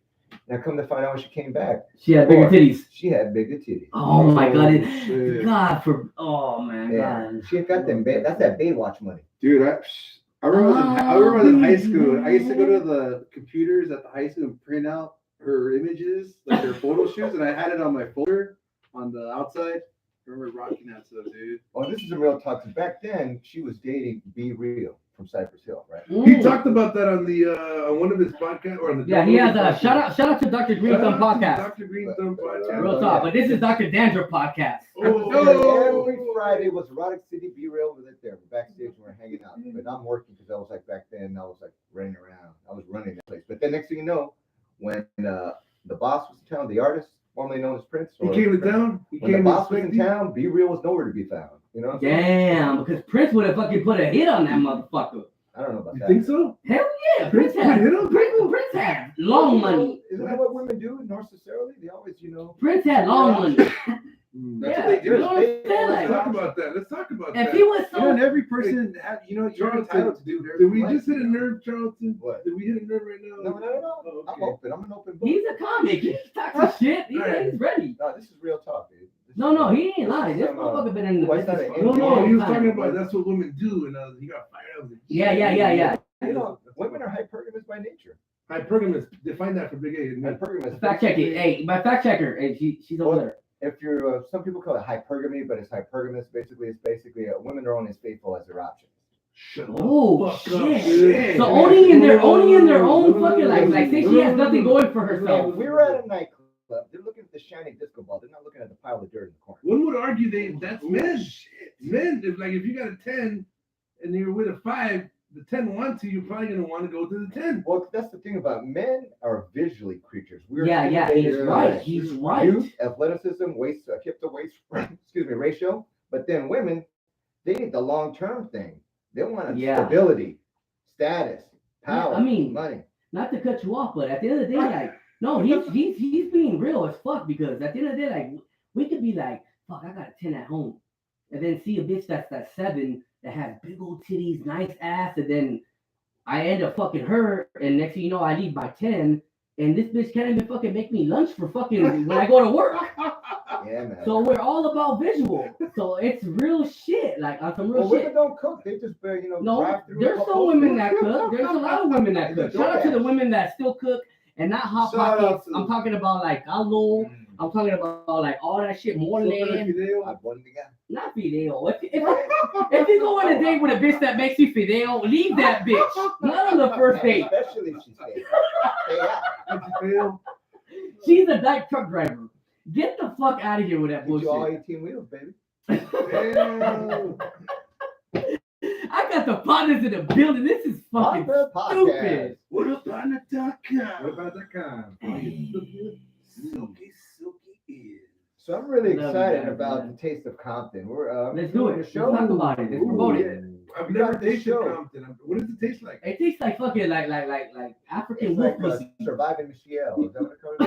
Now, come to find out when she came back, she had bigger titties. she had bigger titties. Oh my god! shit. God for oh man, Yeah, God. she had got them. That's that Baywatch money. Dude, I remember I remember I was in high school. I used to go to the computers at the high school and print out her images, like her photo shoots, and I had it on my folder on the outside. I remember rocking that stuff, dude. Oh, this is a real talk. 'Cause back then, she was dating Be Real from Cypress Hill, right? He talked about that on the on one of his podcasts or on the. Yeah, he has a shout out to Dr. Green Thumb podcast. Dr. Green Thumb podcast. Real talk, but this is Dr. Dandruff podcast. Every Friday was Erotic City. Be Real was it there. We're backstage and we're hanging out. But I'm working because I was like back then. I was like running around. I was running that place. But then next thing you know, when the boss was in town, the artist formerly known as Prince, He came to town. He when the came boss was in expecting- town, Be Real was nowhere to be found. You know? What I'm saying? Damn, because Prince would have fucking put a hit on that motherfucker. I don't know about You that. think so? Hell yeah, Prince Prince had hit him? Prince had long money. Isn't that what women do necessarily? They always, Prince had long money. That's Yeah, what they you do. know what I'm saying? Let's Like, talk about that. Let's talk about if that. he was You know, and so every person, you're entitled to do whatever Did we you like. just hit a nerve, Charlton? What? Did we hit a nerve right now? No. Oh, I'm okay. open. I'm an open book. he's a comic. He talks shit. He's ready. No, this is real talk, dude. No, he ain't lying. This motherfucker been in the Well, it's business not for an a No, long he was time. talking about that's what women do, and he got fired up. Yeah. You know, women are hypergamous by nature. Hypergamous. Define that for Big A. Hypergamous. Fact check it. Hey, my fact checker. Hey, she's over there. if you're, some people call it hypergamy, but it's hypergamous. Basically, it's basically women are only as faithful as their options. Shut Oh the fuck shit! up, dude. So only in their own fucking like say she has nothing going for herself. If we were at a nightclub, they're looking at the shiny disco ball. They're not looking at the pile of dirt in the corner. One would argue that's men. Men, if you got a 10 and you're with a 5, the 10 wants you, you're probably gonna want to go to the 10. Well, that's the thing about men are visually creatures. We're Yeah, he's intimidated right. by He's right. youth, athleticism, waist, hip to waist, ratio. But then women, they need the long-term thing. They want stability, status, power, money. Not to cut you off, but at the end of the day, like, no, he's being real as fuck because at the end of the day, like, we could be like, fuck, I got a 10 at home, and then see a bitch that's 7 that has big old titties, nice ass, and then I end up fucking her, and next thing you know, I leave by 10, and this bitch can't even fucking make me lunch for fucking when I go to work. Yeah, man. So we're all about visual. So it's real shit, like on some real shit. Women don't cook; they just No, drive through. there's some women that cook. There's a lot of women that cook. Shout out to the women that still cook and not hot pockets. I'm talking about like caldo. I'm talking about like all that shit, mole. Not fideo. If you go on a date with a bitch that makes you fideo, leave that bitch. Not on the first date. Especially if she's fideo. She's a dyke truck driver. Get the fuck out of here with that bullshit. All 18 wheels, baby. I got the partners in the building. This is fucking stupid. What up, patna.com? What about that kind? Silky is. So I'm really excited about the taste of Compton. We're Let's do it. Let's show. talk about it. Let's promote it. I've never tasted Compton. What does it taste like? It tastes like fucking like African It's wolf like pussy. Surviving Michelle. Is that what it calls?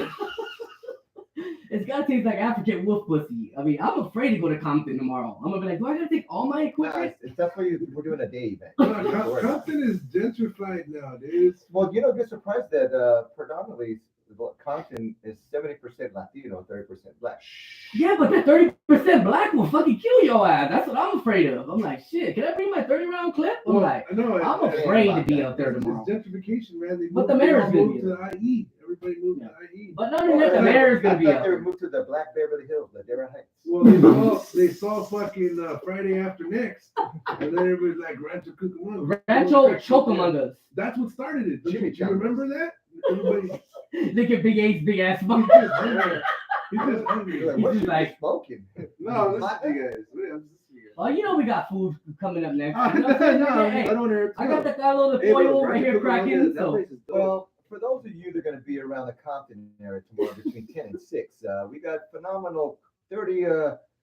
It's gotta taste like African wolf pussy. I mean, I'm afraid to go to Compton tomorrow. I'm gonna be like, do I gotta take all my equipment? That's why we're doing a day event. Compton is gentrified now, dude. Well, get surprised that predominantly Compton is 70% Latino, 30% Black. Yeah, but that 30% black will fucking kill your ass. That's what I'm afraid of. I'm like, shit, can I bring my 30-round clip? I'm I'm afraid to be out there tomorrow. It's gentrification, man. But the mayor's gonna moved to the IE. Everybody moved to the IE. But not only that, the mayor's gonna be out They there. moved to the Black Beverly Hills, the Dara Heights. Well, they saw fucking Friday After Next, and then everybody's like Rancho Cucamonga. Rancho Chocamongas. That's what started it. Do Jimmy you remember that? Everybody. Look at Big A's big ass fuck. He's just hungry. You're like, He's what just you like- smoking? No, listen to you guys. Oh, you know we got food coming up next. No, You know what I'm saying? I Hey, don't hear it. I got the Carlo de Pollo right here cracking. So Well, for those of you that are going to be around the Compton area tomorrow between 10 and 6, we got phenomenal 30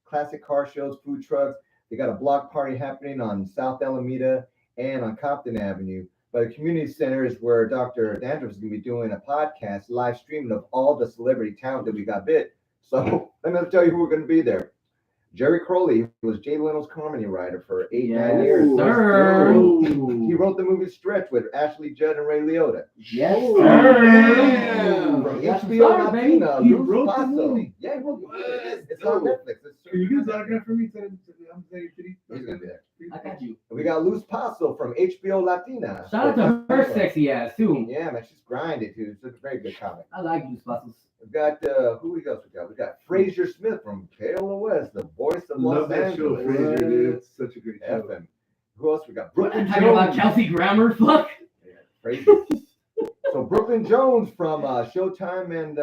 classic car shows, food trucks. They got a block party happening on South Alameda and on Compton Avenue. But the community center is where DrDandruff is going to be doing a podcast, live streaming of all the celebrity talent that we got bit. So let me tell you who we're going to be there. Jerry Crowley was Jay Leno's comedy writer for 9 years. sir. He wrote the movie Stretch with Ashley Judd and Ray Liotta. Yes, From sir. Got some HBO stars, baby. Latina, He Luz wrote the Paso. movie. Yeah, he wrote the movie. It's on Netflix. Can you get his autograph for me? I'm saying, He's gonna be there. I got you. And we got Luz Paso from HBO Latina. Shout out to her sexy ass too. Yeah, man, she's grinded too. It's a very good comic. I like you, Spuzzles. We've got who else we got? We got Fraser Smith from KLOS, West, the voice of Love Los that show, Angeles. Fraser, dude. It's such a great show. FM. Who else we got? We're not Brooklyn talking about Jones. Chelsea Grammer, fuck. Yeah, Fraser. So Brooklyn Jones from Showtime and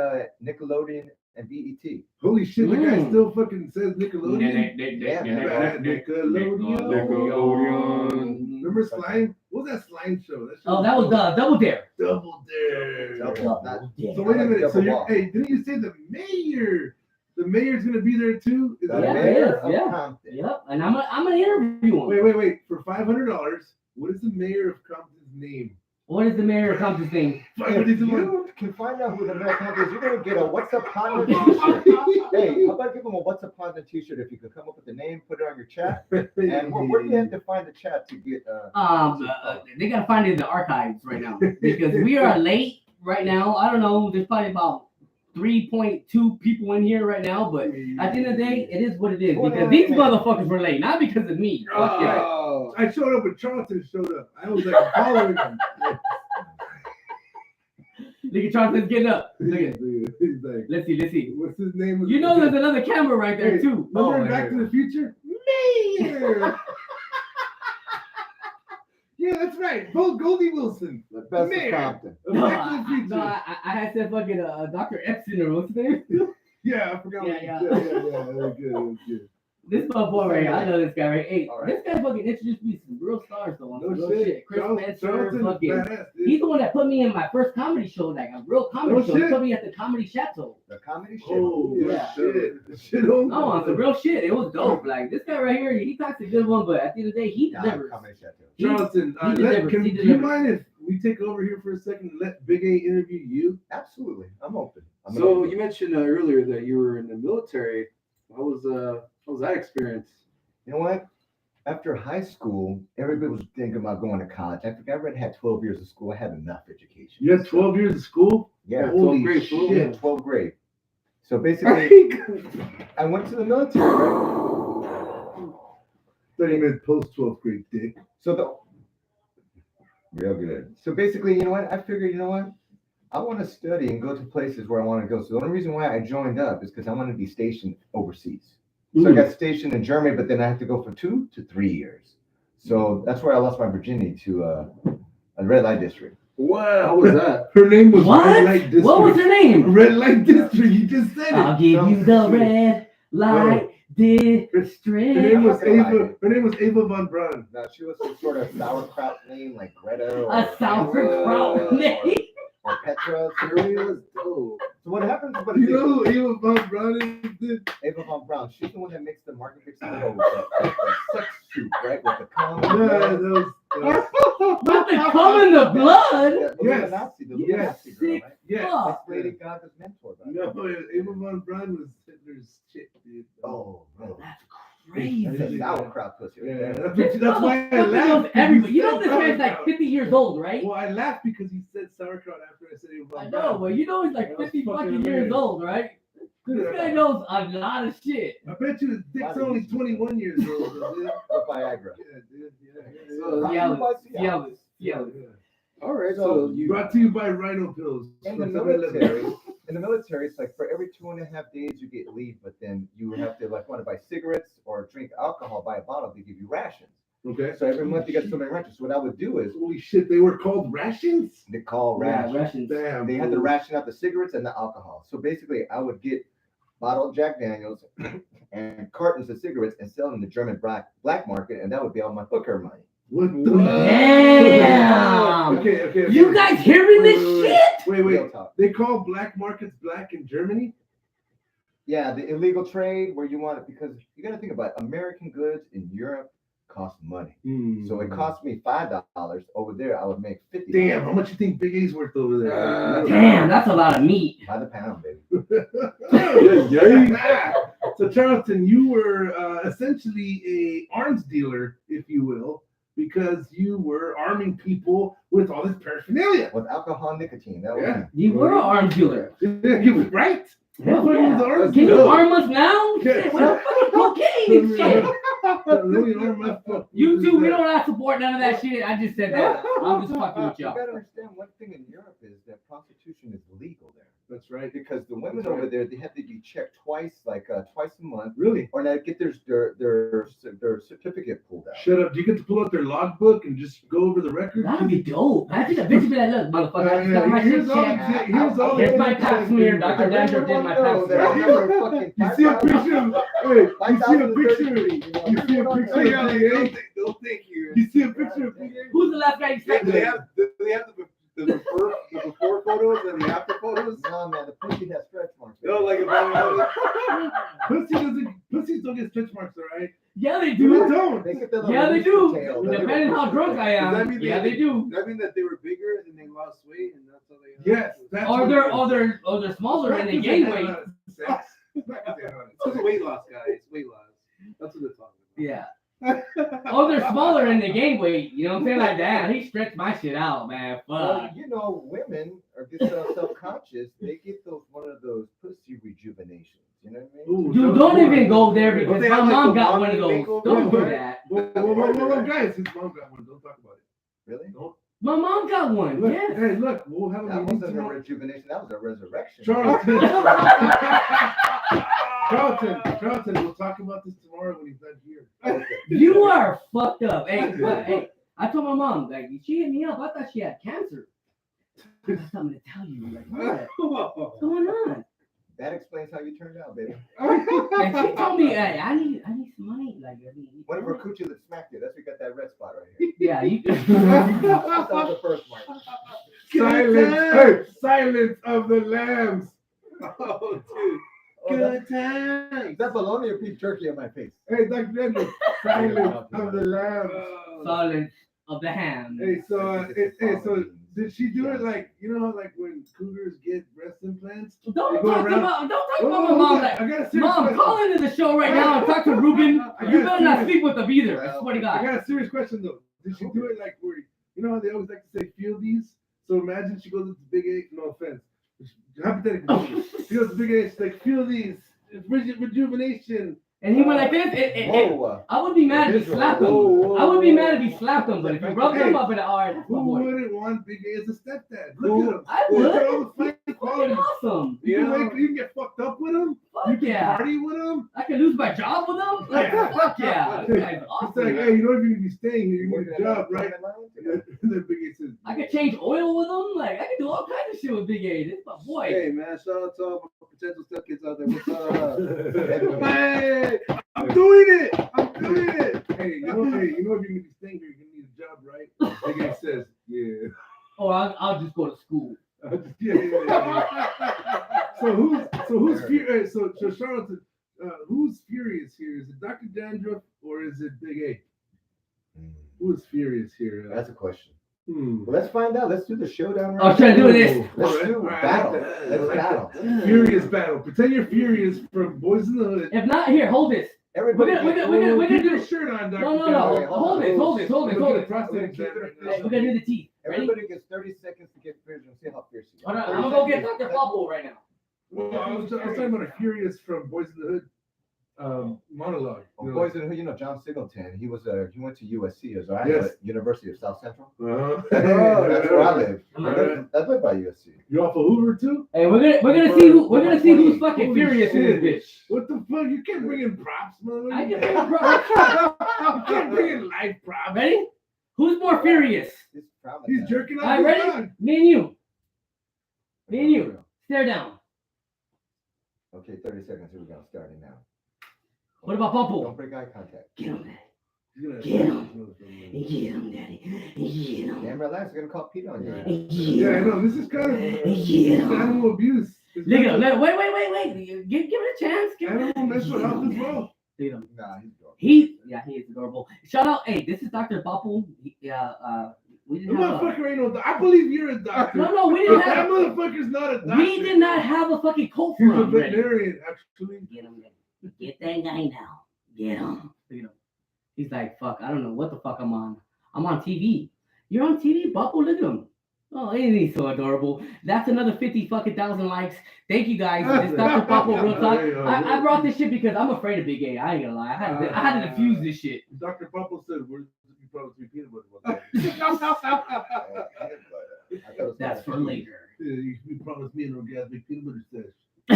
Nickelodeon and BET. Holy shit, the guy Mm. still fucking says Nickelodeon. Yeah, man. Nickelodeon. Remember Slime? What was that Slime show? That show Oh, that was Double Dare. Double Dare. Double, not- So wait a minute. So Double you're, ball. hey, didn't you say the mayor? The mayor's gonna be there too? Is The Yeah, that mayor yeah, of yeah. Compton. Yep, and I'm gonna interview him. Wait. For $500, what is the mayor of Compton's name? What is the mayor of Compton's name? If you can find out who the mayor of Compton is, you're gonna get a What's Up Partner t-shirt. Hey, how about give them a What's Up Partner t-shirt if you could come up with the name, put it on your chat. And where do you have to find the chat to get They gotta find it in the archives right now because we are late right now. I don't know. There's probably about 3.2 people in here right now, but at the end of the day, it is what it is because these motherfuckers were late, not because of me. Fuck yeah. Oh, I showed up when Charlton showed up. I was like following him. Look at Charleston's getting up. Look at. He's like, Let's see. what's his name? You know there's another camera right there Hey, too. Remember right Back here. to the Future? Mayor. Yeah, that's right. Goldie Wilson. The best of Mayor. Compton. No, Back to the Future. I had said fucking Dr. Epstein or what's his name? Yeah, I forgot. Yeah, what he said. Yeah. That was good. This motherfucker right here. I know this guy right. Hey, All right. this guy fucking introduced me to some real stars though. On No some real shit. Chris Spencer, Charlton is fucking. badass, dude. He's the one that put me in my first comedy show, like a real comedy No show. He shit. put me at the Comedy Chateau. The comedy shit. Oh, Yeah. shit. Shit on. No, on some real shit. It was dope. Like this guy right here, he talks a good one, but at the end of the day, he Nah, delivers. comedy shit too. Charlton, he delivers, do he you delivers. mind if we take over here for a second and let Big A interview you? Absolutely. I'm open. So you mentioned earlier that you were in the military. How was that experience? You know what? After high school, everybody was thinking about going to college. I think I already had 12 years of school. I had enough education. You had 12 years of school? Yeah, Holy 12th grade, shit. yeah, 12th grade. So basically, I went to the military, right? 30 minutes post 12th grade, dick. So real good. So basically, you know what? I figured, you know what? I want to study and go to places where I want to go. So the only reason why I joined up is because I want to be stationed overseas. So I got stationed in Germany, but then I had to go for 2 to 3 years. So that's where I lost my virginity to a red light district. Wow, how was that? Her name was What? Red Light District. What was her name? Red Light District. You just said it. I'll give you the red light district. Her name was I'm not gonna Ava. lie. Her name was Ava von Braun. Now she was some sort of sauerkraut name like Greta or A sauerkraut Angela name. or Petra. Really was dope. So what happens? What You know who Ava von Braun is? Dude? Ava von Braun. She's the one that makes the market mix the sex soup, right? With the cum. Yeah, that was. With the cum in the blood. Yeah, the Yes. Nazi, the Yes. Nazi girl, right? Yeah. Fuck. That's Lady Gaga's mentor. By the way. No, Ava von Braun was Hitler's chick, dude. Oh, bro. That's That's crazy. a sauerkraut pussy right Yeah, there. that's why I Motherfucker knows laughed. everybody. You know He this said man's like sauerkraut. 50 years old, right? Well, I laughed because he said sauerkraut after I said Ava von I Braun. know, but you know he's like That was 50 fucking fucking years hilarious. old, right? This guy knows a lot of shit. I bet you his dick's only 21 years old. Dude. With Viagra. Yeah, dude. Yeah. So, Cialis. All right, So so you Brought to you by Rhino Pills. In the from 7-Eleven. military, it's like for every 2.5 days you get leave, but then you have to like want to buy cigarettes or drink alcohol, buy a bottle, they give you rations. Okay. So every month you get so many rations. So what I would do is Holy shit, they were called rations? they call Yeah, rations. Russians. Damn. They had to ration out the cigarettes and the alcohol. So basically, I would get bottled Jack Daniels and cartons of cigarettes and sell them in the German black market, and that would be all my hooker money. What the? Damn. Okay. You guys hearing this shit? Wait. Real talk. They call black markets black in Germany? Yeah, the illegal trade where you want it because you got to think about it. American goods in Europe cost money. So it cost me $5 over there. I would make $50. Damn, how much you think Big A's worth over there? Damn, that's a lot of meat. By the pound, baby. So Charlton, you were essentially a arms dealer, if you will, because you were arming people with all this paraphernalia. With alcohol, nicotine. That was Yeah. You were an arms dealer. You were right. Hell Motherfucker yeah. was an arms Can you dealer. arm us now? Yeah. Shit, well, fucking cocaine and shit. Really arm my fuck. You two, we don't have to support none of that shit. I just said that. I'm just fucking with You y'all. gotta understand one thing in Europe is that prostitution is legal there. That's right. Because the women That's right. over there, they have to be checked twice a month, Really? or not get their certificate pulled out. Shut up. Do you get to pull out their logbook and just go over the record? That'd be dope. Imagine a bitch be like, look, motherfucker, I just got my shit Here's all checked. here's all Here's the my pap smear. I Dr. Dandruff did my pap smear. You see a picture of hey, you see a picture of Big A? no, thank you. You see a picture of Big A? Who's the last guy you Do said? they have the before photos and the after photos? No, man, the pussy has stretch marks. No, like if Pussies don't get stretch marks, all right? Yeah, they You do. don't. They get the little Yeah, they rooster do. tail. Depending how drunk I Does that am. mean Yeah, they do. Does that mean that they were bigger and they lost weight and that's how they? Yes. That's Or what they're it is. or they're smaller and they Not 'cause gain had a weight. lot of sex. Not 'cause they had a lot of It's weight loss, guys. Weight loss. That's what they're talking Yeah. Or they're smaller and they gain weight. You know what I'm saying? Like, damn, he stretched my shit out, man. Well, Fuck. you know, women are get self-conscious. They get one of those pussy rejuvenations. You know what I mean? Ooh, Dude, no, don't no. even go there Don't because they my have, like, mom the got mommy one of those. makeover? Don't do Yeah. that. Whoa, guys, his mom got one. Don't talk about it. Really? Don't My mom got one. Look, Yes. hey, look, we'll have a That meeting wasn't a tomorrow. rejuvenation. That was a resurrection. Charlton. Charlton, we'll talk about this tomorrow when he's not here. Okay. You are fucked up. Hey, but, hey, I told my mom, like, she hit me up. I thought she had cancer. I got something to tell you. Like, what's going on? That explains how you turned out, baby. And she told me, hey, I need some money. Like, One of her coochie that smacked it. That's where you got that red spot right here. yeah, you. That was the first mark. Silence of the lambs. Oh, dude. Oh, Good times. Is that bologna or beef jerky on my face? Hey, Dr. Dendruff, silence of the lambs. Silence of the ham. Hey, so did she do it like, you know how like when cougars get breast implants? Don't Go talk around- about Whoa, my whoa, mom. I Like, got a serious Mom, question. call into the show right now and talk to Ruben. I You got better not serious- sleep with them either. I swear to I God. got a serious question though. Did she do it like where, you know how they always like to say feel these? So imagine she goes to Big A, no offense. Hypothetically, she goes to Big A, she's like, feel these. It's rejuvenation. And he went like this. Whoa. I would be mad if he slapped him. Whoa, I would be whoa. mad if he slapped him. But if you rubbed him up in the all right, that's my Who boy. wouldn't want Big A as a stepdad? Look at him. I Look at would. all the fine Fucking qualities. awesome. You Yeah. can get fucked up with him. You Fuck can yeah. party with him. I can lose my job with him. Like, Yeah. fuck yeah. This guy's It's awesome. like, hey, you don't even be staying here. You Working need a at job, right? And then Big A says, I could change oil with him. Like, I could do all kinds of shit with Big A. This is my boy. Hey, man, shout out to all my potential stepkids out there. What's up? hey, I'm doing it. I'm doing it. Hey, you know if you're gonna be staying here, you're gonna need a job, right? Big A says, yeah. Or I'll just go to school. Yeah. So who's furious? So Charlotte, who's furious here? Is it Dr. Dandruff or is it Big A? Who is furious here? That's a question. Hmm. Well, let's find out. Let's do the showdown. I was trying to do this. Let's do Alright, battle. I like that. Let's I like battle. Furious battle. Pretend you're furious from Boys in the Hood. If not, here, hold this. Everybody. We're gonna Keep do your this. shirt on, Dr. No, Hold hold this. We're gonna Hold get a it. prostate We're gonna exam right keep now. it We're gonna do the teeth. Ready? Everybody gets 30 seconds to get visual. See how fierce you Hold are. on, I'm gonna go get Dr. Pablo right now. Well, I was talking about a furious from Boys in the Hood monologue. Oh, You know, boys in the Hood, you know John Singleton. He went to USC as I Yes. University of South Central. uh-huh. That's where I live. Right. I live by USC. You off of Hoover too? Hey, we're gonna see who's fucking Holy furious in shit. this bitch. What the fuck? You can't bring in props, man. I can bring props. You can't bring in live props. Ready? Who's more furious? He's proud of He's that. jerking off. All right, his ready? dog. Me and you. Me and you. Stare down. Okay, 30 seconds. Here we go. Starting now. What about Don't Pumple? break eye contact. Get him, daddy. He's gonna- Get him. Get him, daddy. Get him. Damn, relax. They're gonna call Pete on you. Yeah, I know. This is kind of Get this is him. animal abuse. It's Look at him. kind of Wait. Give it a chance. Give it Animal mental health as well. Look at him. Nah, he's gone. He is adorable. Shout out, hey, this is Dr. Papu. We The didn't have a, motherfucker ain't no. I believe you're a doctor. no, we But didn't that have. motherfucker's not a doctor. We did not have a fucking coat for He's a him. Ready. veterinarian, actually. Get him. Get that guy now. Get him. Look at him. He's like, fuck, I don't know what the fuck I'm on. I'm on TV. You're on TV, Papu? Look at him. Oh, ain't he so adorable? That's another 50 fucking thousand likes. Thank you guys. It's Dr. Papu Real Talk. I brought this shit because I'm afraid of Big A. I ain't gonna lie. I had to diffuse this shit. Dr. Pumple said, "Where's you probably three peanut butter?" That's for later. You promised me an orgasmic peanut butter sesh. I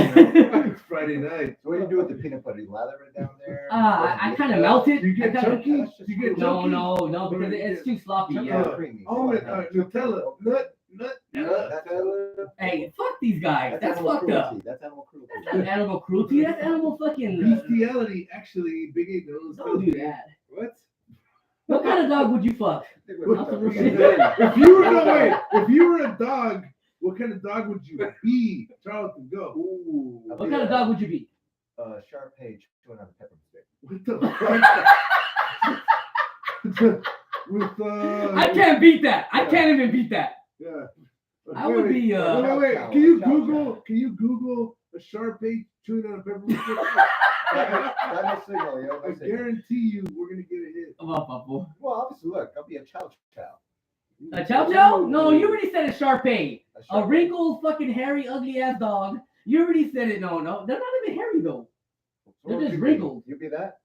It's Friday night. So what do you do with the peanut butter? You lather it down there? kind of melt it. You get I kinda- chunky? You get No, chunky? no, because it's too sloppy. Chunky Yeah. or creamy? Almond, Nutella, nut. Hey, fuck these guys. That's animal fucked up. cruelty. That's animal cruelty. That's not animal cruelty. That's animal fucking. Bestiality, actually, Big A knows. Don't do that. What? What kind of dog would you fuck? What the Real fuck shit. is that? If you were no wait, if you were a dog, what kind of dog would you be? Charlton, go. Ooh. What kind of dog would you be? Sharp page chewing on a pepper stick. What the fuck? With I can't beat that. I can't even beat that. Yeah. I would be. Wait. Can you Google a Sharp page chewing on a pepper stick? That no signal, yo. I No signal. guarantee you, we're gonna get a hit. Come on, Papu. Well, obviously, look, I'll be a chow chow. A chow chow? No, you already said a Shar-Pei. A Sharp- wrinkled, fucking hairy, ugly ass dog. You already said it. No, they're not even hairy though. So They're what just would you be? wrinkled. You be that?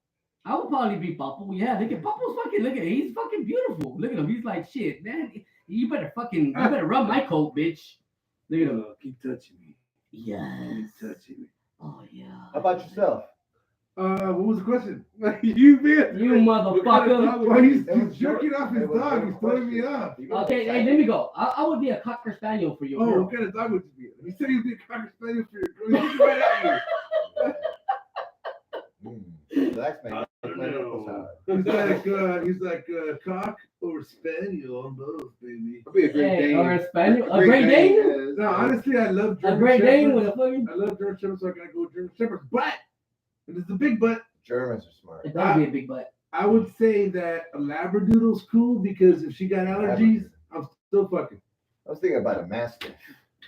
I would probably be Papu. Yeah, look at Papu's fucking. Look at it. He's fucking beautiful. Look at him. He's like shit, man. You better rub my coat, bitch. Look at him. Keep touching me. Yes. Keep touching me. Oh yeah. How about yourself? What was the question? you man. You motherfucker. Well, he's It was jerking off his it was dog. your He's throwing me question. off. You got Okay, hey, excited. let me go. I would be a cocker spaniel for you. Oh, girl. what kind of dog would you be? He said he'd be a cocker spaniel for your girl. He's looking right at Relax, man. I That's don't my know. nipple you. He's like cock or spaniel on both, baby. I'll be a Great Hey, Dane. or a spaniel, a Great Dane, yes. No, honestly, I love a German Great Dane with Shepherds. a fucking. I love German Shepherds, so I gotta go with German Shepherds. But and it's a big but. Germans are smart. It does be a big butt. I would say that a Labradoodle's cool because if she got allergies, I'm still fucking. I was thinking about a mastiff.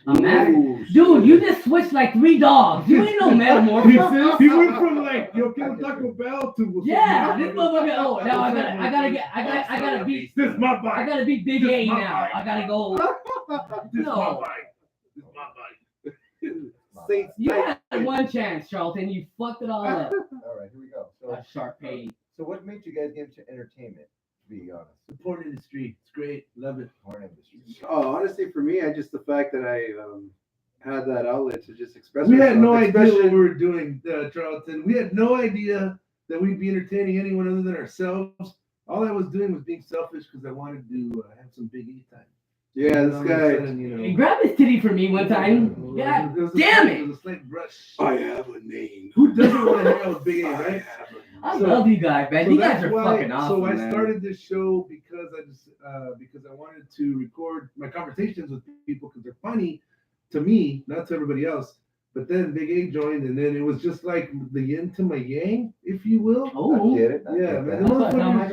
A mastiff? Ooh, Dude, shit. you just switched like 3 dogs. You ain't no metamorphosis. He went from like yo kill Taco Bell to Yeah, this motherfucker. Oh, now I gotta beat. This is my I body. gotta beat Big This A is my now. body. I gotta go. This is my No. body. This is my body. Saints You Knights. had one chance, Charlton. You fucked it all up. All right, here we go. So, A sharp pain. so what made you guys get into entertainment? To be honest, The porn industry, it's great, love it. porn industry. Oh, honestly, for me, just the fact that I had that outlet to just express We had myself, no idea especially- what we were doing, Charlton. We had no idea that we'd be entertaining anyone other than ourselves. All I was doing was being selfish because I wanted to have some Big E time. Yeah, And this all of a guy. sudden, you know, He grabbed his titty for me one time. Yeah, It was a damn slight- it. was a slight brush. I have a name. Who doesn't want to hang out with Big A, right? I So- love you guys, man. So You guys that's are why- fucking awesome, So I man. started this show because I wanted to record my conversations with people because they're funny to me, not to everybody else. But then Big A joined, and then it was just like the yin to my yang, if you will. Oh, I get it. I Yeah, get man. that. The That's what I motherfuckers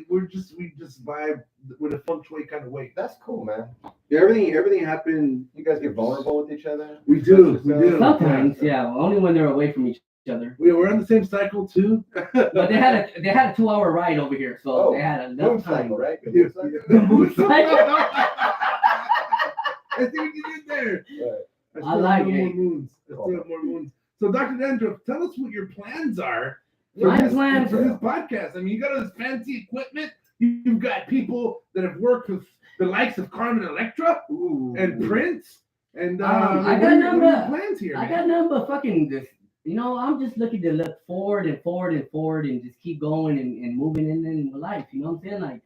know. just, we just vibe with a feng shui kind of way. That's cool, man. Yeah, everything happened. You guys get vulnerable with each other. We do. sometimes, yeah. Only when they're away from each other. We're on the same cycle too. But they had a 2-hour ride over here, so Oh, they had Moon enough time. cycle, right? The Yeah. moon cycle? The moon cycle. I see what you did there. Right. I I still like have more it. moons. I still have more moons. So, Dr. Dandruff, tell us what your plans are My this, plans for are- this podcast. I mean, you got all this fancy equipment. You've got people that have worked with the likes of Carmen Electra Ooh. and Prince. And I what got are number- your plans here, I man? got nothing but fucking this. You know, I'm just looking to look forward and forward and forward and just keep going and moving in life. You know what I'm saying? Like,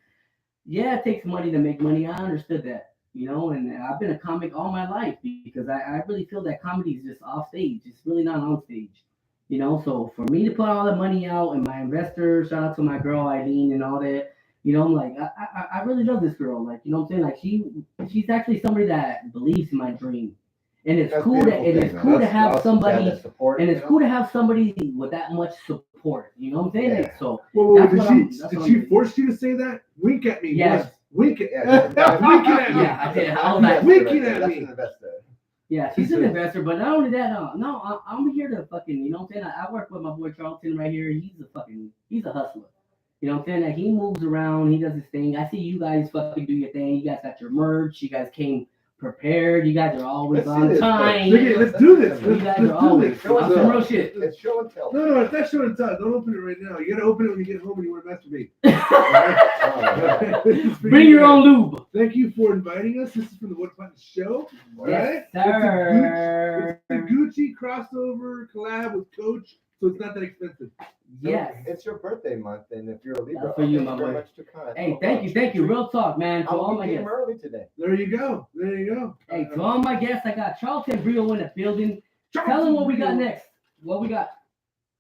yeah, it takes money to make money. I understood that. You know, and I've been a comic all my life because I really feel that comedy is just off stage. It's really not on stage. You know, so for me to put all the money out and my investors, shout out to my girl Eileen and all that. You know, I'm like, I really love this girl. Like, you know what I'm saying? Like she's actually somebody that believes in my dream. And it's That's cool a that beautiful it thing, is man. cool to That's have awesome to somebody that support, and you it's know? cool to have somebody with that much support. You know what I'm saying? Yeah. Like, so Whoa, That's did what she, I'm- that's did what she I'm- force you to say that? Wink at me. Yes. once. Wink at Yeah, winking at me. Yeah, I did. I was That's like, winking at that's me. an investor. yeah, she's an investor, but not only that, I'm here to fucking, you know what I'm saying? I work with my boy Charlton right here. He's a hustler. You know what I'm saying? Like, he moves around, he does his thing. I see you guys fucking do your thing. You guys got your merch. You guys came prepared. You guys are always Let's see on this, time. Look at- let's do this. You Let's guys do are always this. Show us some up. real shit. It's show and tell. No, it's not showing time. Don't open it right now. You gotta open it when you get home and you want to masturbate. Oh, Bring your own lube. Thank you for inviting us. This is from the Watup show. Yes, Right? sir. It's the Gucci crossover collab with Coach, so it's not that expensive. Yes. It's your birthday month, and if you're a Libra, That's for you, thank my very boy. much to kind. Hey, thank you. Real talk, man. To all Oh, my we came guests. early today. There you go. There you go. Hey, to all my guests, I got Charlton Brio in the building. Tell them what we got next. What we got.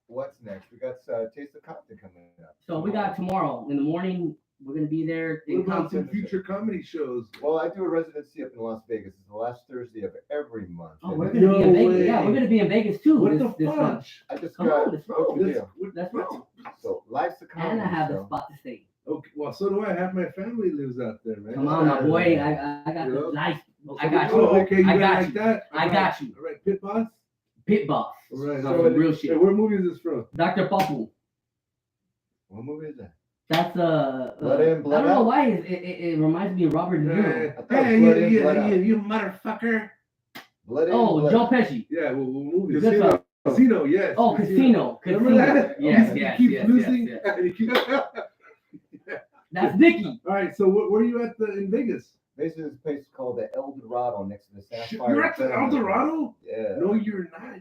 What's next? We got Taste of Compton coming up. So we got tomorrow in the morning. We're gonna be there What in about some Compton. future comedy shows? Well, I do a residency up in Las Vegas. It's the last Thursday of every month. Oh, And we're gonna be in No Vegas. way. Yeah, we're gonna be in Vegas too. What this, the this month. fudge? I just Come got on, let's roll. what's the deal? Let's roll. So life's a comedy. And I have the so- spot to stay. Okay, well, so do I. Half my family lives out there, man. Come on, my boy. I got the life. I got you. Oh, okay, you I got got like you. that? I got you. All right, Pit Boss. Pit boss. All right, That's so some real Hey, shit. what movie is this from? Dr. Papu. What movie is that? That's Blood in, Blood I don't know out? why it reminds me of Robert De Niro. I thought it was Hey, Blood in, Blood out. you motherfucker. Blood in, Oh, Blood Joe out. Pesci. Yeah, well, movie. Good Casino. stuff. Casino, yes. Oh, Casino. Remember Casino. that? Yes, He yes, keeps yes, losing. yes, and he keeps- That's Nicky. All right, so where are you at in Vegas? Basically, this place is called the El Dorado next to the Sapphire. You're at the El Terminal. Dorado? Yeah. No, you're not.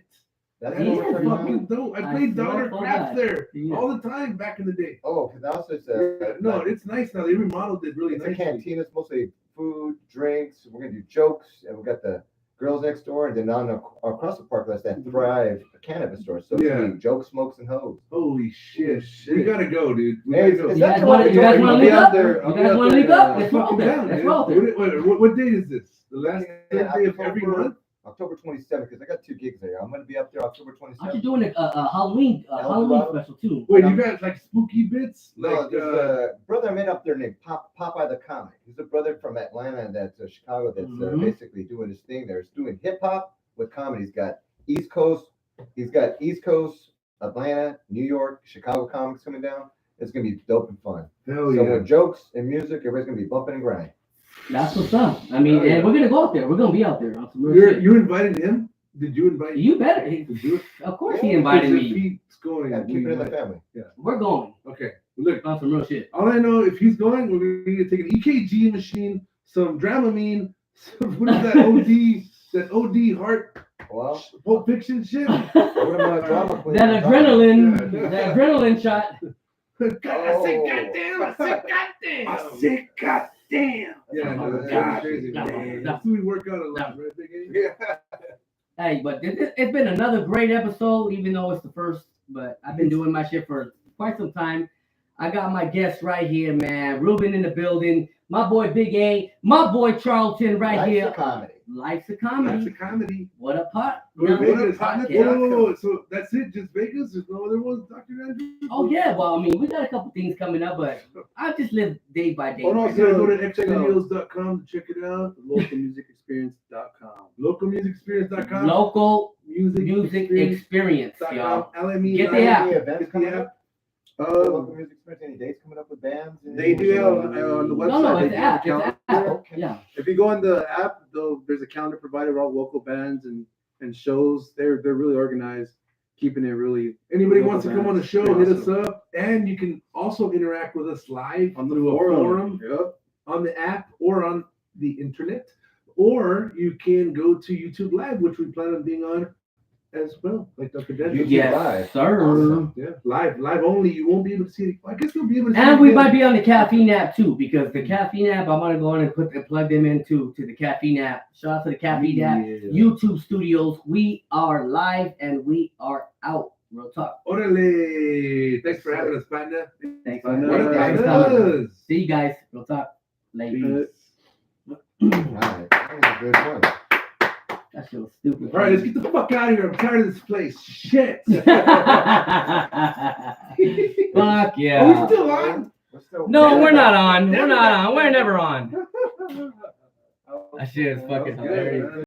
That's He what is we're talking about. Fucking dope. I I played swear dollar to craps God. there Yeah. all the time back in the day. Oh, because now it's No, it's nice now. They remodeled it really it's a nicely. canteen. It's mostly food, drinks. We're gonna do jokes, and we got the girls next door, and then across the park that's that Thrive cannabis store. So it's gonna be jokes, smokes, and hoes. Holy shit. shit. We gotta go, dude. We Hey, gotta go. is You that guys the want one to we talking link about? up? there. You I'll be guys out want to there, link up? uh, Let's roll Fucking there. down, Let's man. roll there. What date is this? The last Yeah, Thursday of every October- month? October 27th, because I got 2 gigs there. I'm gonna be up there October Aren't you 27th. doing a Halloween El Halloween Dorado? special too? Wait, you got like spooky bits? No, Like, there's a brother I met up there named Popeye the Comic. He's a brother from Atlanta that's Chicago that's Mhm. basically doing his thing there. He's doing hip hop with comedy. He's got East Coast, Atlanta, New York, Chicago comics coming down. It's gonna be dope and fun. hell So yeah. with jokes and music, everybody's gonna be bumping and grinding. That's what's up. I mean, Oh, yeah. and we're gonna go out there. We're gonna be out there on some real shit. You invited him? Did you invite him? You better. to do it? Of course, he Yeah, invited Because me. if he's going, Yeah, keep it in the we- family. We're going Okay, look, on some real shit. all I know, if he's going, we're going to take an EKG machine, some Dramamine, some, what is that OD heart, Well, Pulp Fiction shit? what about drama queen? That Yeah. that adrenaline shot. God, I said Oh. goddamn, I said goddamn. I said, God damn. Yeah, Oh, no, God. that's crazy, No, man. no. That's who we work out a lot, right, Big A? Yeah. Hey, but it's been another great episode, even though it's the first. But I've been doing my shit for quite some time. I got my guests right here, man. Ruben in the building. My boy Big A. My boy Charlton right Life's here. a comedy. Life's a That's comedy. a comedy. What a pot. We're No, Vegas. podcast. Whoa, so that's it? Just Vegas? There's no other ones, Dr. Andrew? Oh yeah, well, I mean, we got a couple things coming up, but I just live day by day. Oh, no, right You now. gotta go to xvideos.com to check it out. Localmusicexperience.com. Localmusicexperience.com. Local music experience, y'all. LME. Get the app. Any events Get the coming app. up? Local music experience. Any dates coming up with bands? They do have on the website. No, they it's do app. have a It's calendar. app. Okay. Yeah. If you go on the app, though, there's a calendar provided with all local bands and shows. They're really organized, keeping it really. Anybody local wants to come on the bands. show, Pretty hit us awesome. up. And you can also interact with us live On the through a forum Yep. on the app or on the internet. Or you can go to YouTube Live, which we plan on being on as well, like Dr. Dendro. YouTube Yes, Live. sir. Awesome. Yeah, live only. You won't be able to see it. I guess you'll be able to see And it we again. might be on the caffeine app too, because the caffeine app, I want to go on and plug them into the caffeine app. Shout out to the caffeine app. YouTube Studios. We are live and we are out. Real talk. Orale. Thanks for having us, partner. Thanks. Bye now. What Thanks for about coming. us? See you guys. Real talk. Later. All right. That was a good one. That shit was stupid. All right, let's get the fuck out of here. I'm tired of this place. Shit. Fuck yeah. Are we still on? We're still- No, we're not on. Damn We're it. not on. We're never on. Oh, That shit is fucking okay. hilarious.